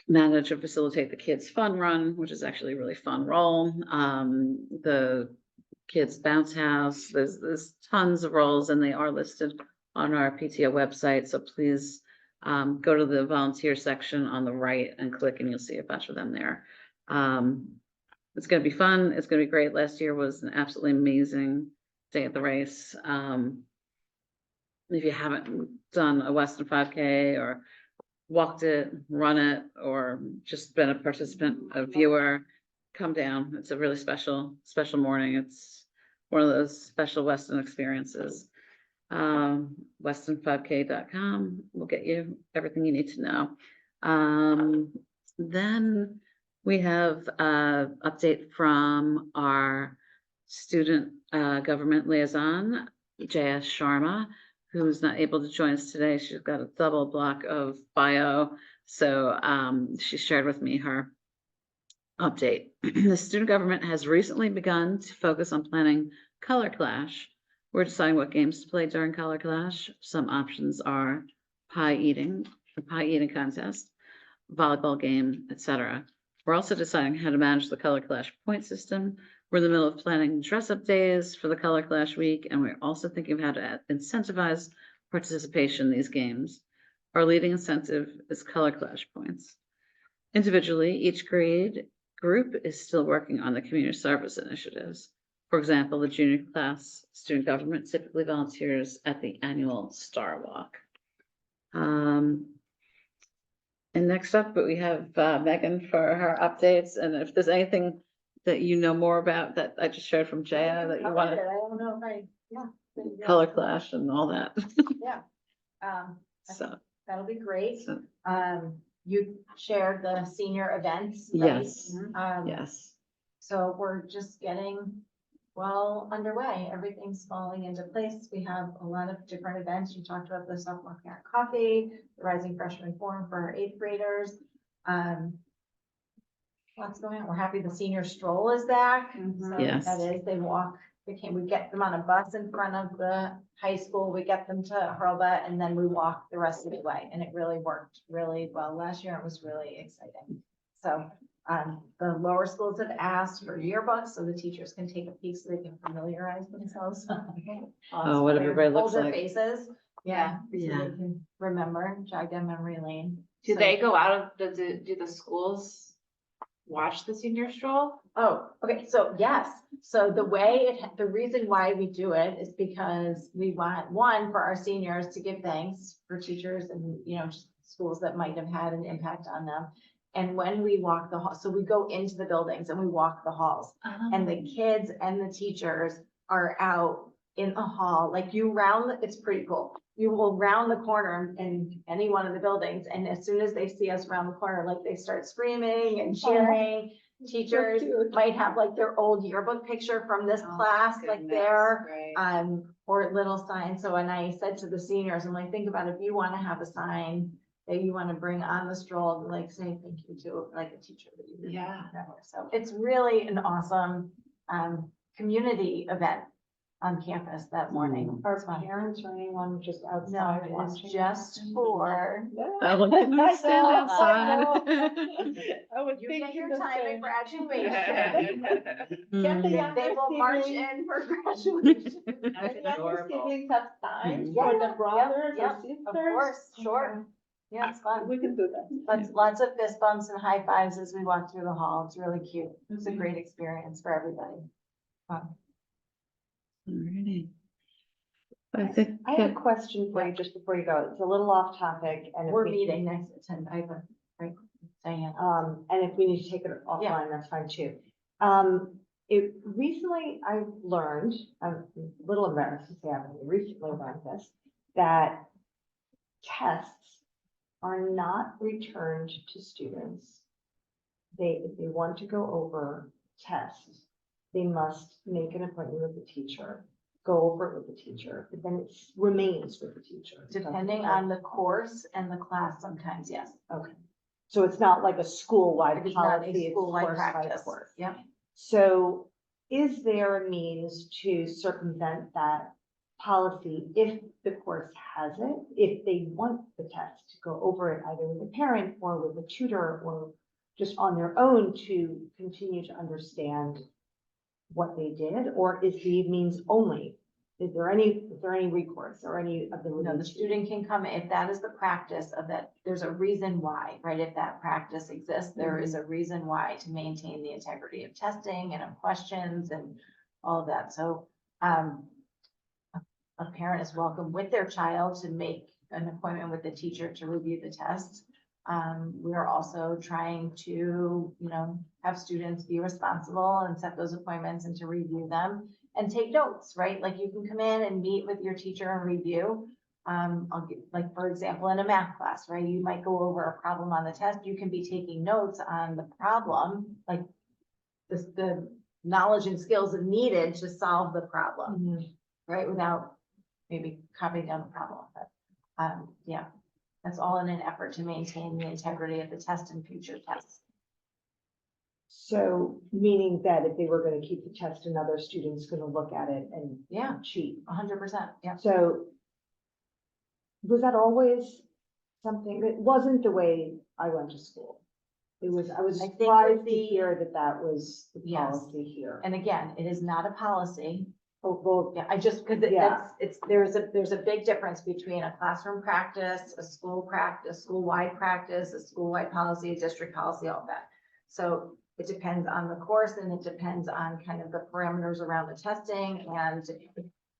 Speaker 3: manage and facilitate the kids' fun run, which is actually a really fun role. The kids' bounce house. There's tons of roles, and they are listed on our PTO website. So please go to the volunteer section on the right and click, and you'll see a bunch of them there. It's going to be fun. It's going to be great. Last year was an absolutely amazing day at the race. If you haven't done a Weston 5K or walked it, run it, or just been a participant, a viewer, come down. It's a really special morning. It's one of those special Weston experiences. Weston5K.com will get you everything you need to know. Then we have an update from our student government liaison, JS Sharma, who's not able to join us today. She's got a double block of bio. So she shared with me her update. The student government has recently begun to focus on planning color clash We're deciding what games to play during Color Clash. Some options are pie eating, a pie eating contest, volleyball game, etc. We're also deciding how to manage the Color Clash point system. We're in the middle of planning dress-up days for the Color Clash week, and we're also thinking of how to incentivize participation in these games. Our leading incentive is Color Clash points. Individually, each grade group is still working on the community service initiatives. For example, the junior class student government typically volunteers at the annual Star Walk. And next up, we have Megan for her updates, and if there's anything that you know more about that I just shared from Jaya that you want
Speaker 6: I
Speaker 3: to
Speaker 6: don't know if I, yeah.
Speaker 3: Color Clash and all that.
Speaker 6: Yeah. I
Speaker 3: So,
Speaker 6: think that'll be great.
Speaker 3: so,
Speaker 6: You shared the senior events, right?
Speaker 3: yes,
Speaker 6: Um,
Speaker 3: yes.
Speaker 6: So we're just getting well underway. Everything's falling into place. We have a lot of different events. You talked about the sophomore parent coffee, the Rising Freshman Forum for our 8th graders. Lots going on. We're happy the senior stroll is back. So
Speaker 3: Yes.
Speaker 6: that is, they walk, we get them on a bus in front of the high school. We get them to Hurlbut and then we walk the rest of the way. And it really worked really well last year. It was really exciting. So the lower schools have asked for yearbooks so the teachers can take a peek so they can familiarize themselves.
Speaker 3: Oh, what everybody looks
Speaker 6: Older
Speaker 3: like.
Speaker 6: faces. Yeah. So
Speaker 3: Yeah.
Speaker 6: they can remember, jog down memory lane.
Speaker 5: Do
Speaker 6: So-
Speaker 5: they go out of do the schools watch the senior stroll?
Speaker 6: Oh, okay, so yes, so the reason why we do it is because we want, one, for our seniors to give thanks for teachers and, just schools that might have had an impact on them. And when we walk the hall, so we go into the buildings and we walk the halls, and the kids and the teachers are out in the hall, like it's pretty cool. You will round the corner in any one of the buildings, and as soon as they see us round the corner, like they start screaming and cheering. Teachers might have like their old yearbook picture from this class, like there, or little signs. So when I said to the seniors, I'm like, think about if you want to have a sign that you want to bring on the stroll, like say thank you to like a teacher that you.
Speaker 5: Yeah.
Speaker 6: So it's really an awesome community event on campus that morning.
Speaker 10: Are parents or anyone just
Speaker 6: No,
Speaker 10: outside
Speaker 6: it's
Speaker 10: watching?
Speaker 6: just for.
Speaker 3: Oh, look, can we stand
Speaker 1: I
Speaker 3: outside?
Speaker 1: I was
Speaker 6: You get
Speaker 1: thinking
Speaker 6: your
Speaker 1: the
Speaker 6: time
Speaker 1: same.
Speaker 6: at graduation.
Speaker 1: Can the
Speaker 3: Mm.
Speaker 1: younger
Speaker 6: They will march
Speaker 1: siblings-
Speaker 6: in for graduation.
Speaker 1: can the younger siblings have signs
Speaker 6: Yeah,
Speaker 1: for the brothers
Speaker 6: yeah,
Speaker 1: or sisters?
Speaker 6: Of course, sure. Yeah, it's fun.
Speaker 1: We can do that.
Speaker 6: Lots of fist bumps and high fives as we walk through the hall. It's really cute. It's a great experience for everybody. Fun.
Speaker 3: Alrighty. I think,
Speaker 10: I have a question for you just before you go. It's a little off topic and. if
Speaker 6: We're
Speaker 10: we-
Speaker 6: meeting next at 10, right, Diane?
Speaker 10: And if we need to take it offline, that's fine too. Recently I've learned, I'm a little embarrassed to say I've recently learned this, that tests are not returned to students. If they want to go over tests, they must make an appointment with the teacher, go over it with the teacher, but then it remains with the teacher.
Speaker 6: Depending on the course and the class, sometimes, yes.
Speaker 10: Okay. So it's not like a school-wide
Speaker 6: It's not
Speaker 10: policy,
Speaker 6: a
Speaker 10: it's
Speaker 6: school-wide
Speaker 10: course by
Speaker 6: practice.
Speaker 10: course.
Speaker 6: Yep.
Speaker 10: So is there a means to circumvent that policy if the course has it? If they want the test to go over it either with a parent or with a tutor or just on their own to continue to understand what they did, or is the means only? Is there any recourse or any ability?
Speaker 6: No, the
Speaker 10: to-
Speaker 6: student can come, if that is the practice of that, there's a reason why, right? If that practice exists, there is a reason why to maintain the integrity of testing and of questions and all of that. So, a parent is welcome with their child to make an appointment with the teacher to review the test. We are also trying to, have students be responsible and set those appointments and to review them and take notes, right? Like you can come in and meet with your teacher and review. I'll give, like, for example, in a math class, right? You might go over a problem on the test. You can be taking notes on the problem, like the knowledge and skills needed to solve the problem, right? Without maybe copying down the problem. But, yeah, that's all in an effort to maintain the integrity of the test and future tests.
Speaker 10: So meaning that if they were gonna keep the test, another student's gonna look at it and
Speaker 5: Yeah.
Speaker 10: cheat.
Speaker 5: 100%, yeah.
Speaker 10: So was that always something, it wasn't the way I went to school. I was
Speaker 5: I think with
Speaker 10: surprised to
Speaker 5: the-
Speaker 10: hear that that was the
Speaker 5: Yes.
Speaker 10: policy here.
Speaker 5: And again, it is not a policy.
Speaker 10: Oh, well,
Speaker 5: Yeah, I just, because
Speaker 10: Yeah.
Speaker 5: there's a big difference between a classroom practice, a school practice, school-wide practice, a school-wide policy, a district policy, all that. So it depends on the course and it depends on kind of the parameters around the testing and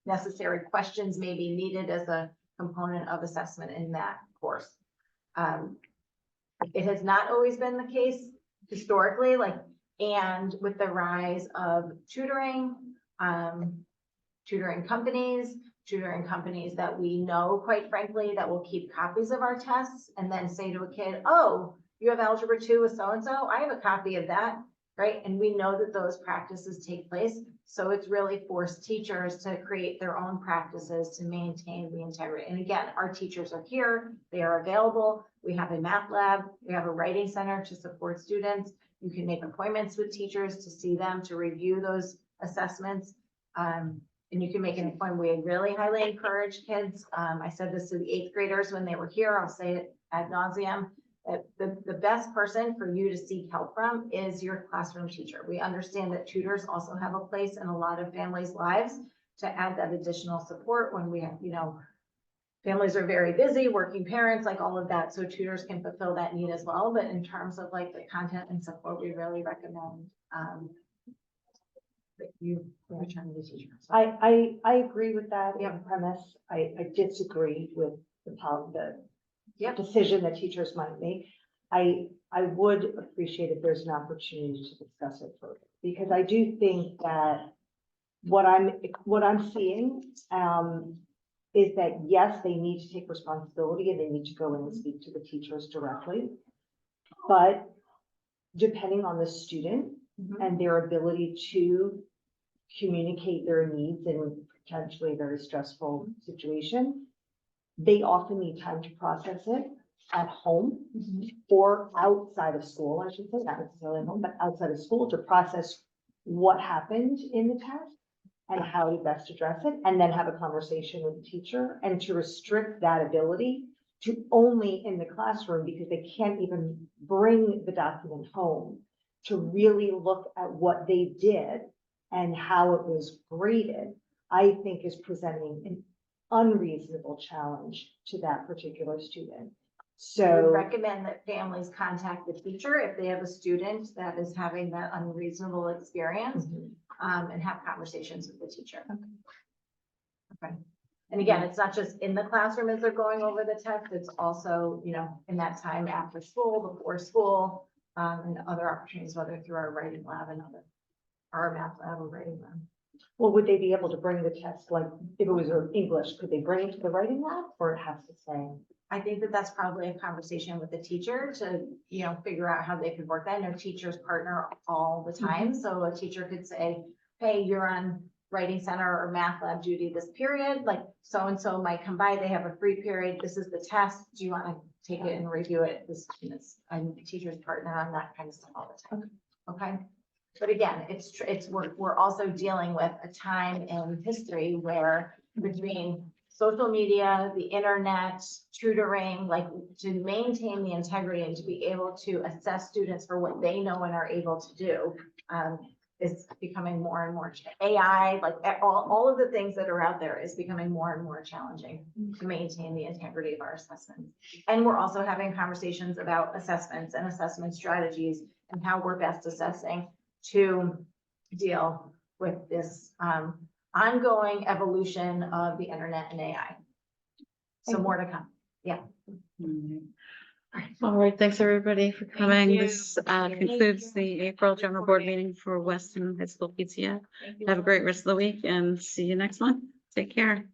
Speaker 5: necessary questions may be needed as a component of assessment in that course. It has not always been the case historically, and with the rise of tutoring companies that we know, quite frankly, that will keep copies of our tests and then say to a kid, oh, you have algebra 2 with so-and-so, I have a copy of that, right? And we know that those practices take place. So it's really forced teachers to create their own practices to maintain the integrity. And again, our teachers are here, they are available. We have a math lab, we have a writing center to support students. You can make appointments with teachers to see them, to review those assessments. And you can make an appointment. We really highly encourage kids. I said this to the 8th graders when they were here. I'll say it ad nauseum. The best person for you to seek help from is your classroom teacher. We understand that tutors also have a place in a lot of families' lives to add that additional support when we have, families are very busy, working parents, like all of that. So tutors can fulfill that need as well. But in terms of the content and support, we really recommend that you return to the teacher. So-
Speaker 10: I agree with that
Speaker 5: Yep.
Speaker 10: in premise. I disagree with the
Speaker 5: Yep.
Speaker 10: decision that teachers might make. I would appreciate if there's an opportunity to discuss it further, because I do think that what I'm seeing, is that, yes, they need to take responsibility and they need to go in and speak to the teachers directly. But depending on the student
Speaker 5: Mhm.
Speaker 10: and their ability to communicate their needs in potentially a very stressful situation, they often need time to process it at home or outside of school, I should say, not necessarily at home, but outside of school, to process what happened in the test and how to best address it, and then have a conversation with the teacher, and to restrict that ability to only in the classroom, because they can't even bring the document home, to really look at what they did and how it was graded, I think is presenting an unreasonable challenge to that particular student.
Speaker 5: I would
Speaker 10: So,
Speaker 5: recommend that families contact the teacher if they have a student that is having that unreasonable experience, and have conversations with the teacher. Okay. And again, it's not just in the classroom as they're going over the test, it's also, in that time after school, before school, and other opportunities, whether through our writing lab and our math lab or writing lab.
Speaker 10: well, would they be able to bring the test, like, if it was English, could they bring it to the writing lab, or it has to say?
Speaker 5: I think that that's probably a conversation with the teacher to, figure out how they could work that. I know teachers partner all the time, so a teacher could say, hey, you're on writing center or math lab duty this period, like so-and-so might come by, they have a free period, this is the test, do you want to take it and review it? And teachers partner on that kind of stuff all the time. Okay. But again, we're also dealing with a time in history where between social media, the internet, tutoring, to maintain the integrity and to be able to assess students for what they know and are able to do, is becoming more and more, AI, all of the things that are out there is becoming more and more challenging to maintain the integrity of our assessments. And we're also having conversations about assessments and assessment strategies and how we're best assessing to deal with this ongoing evolution of the internet and AI. So more to come. Yeah.
Speaker 3: All right, thanks everybody for coming.
Speaker 5: you.
Speaker 3: This concludes the April general board meeting for Weston High School PTA.
Speaker 5: Thank you.
Speaker 3: Have a great rest of the week and see you next month. Take care.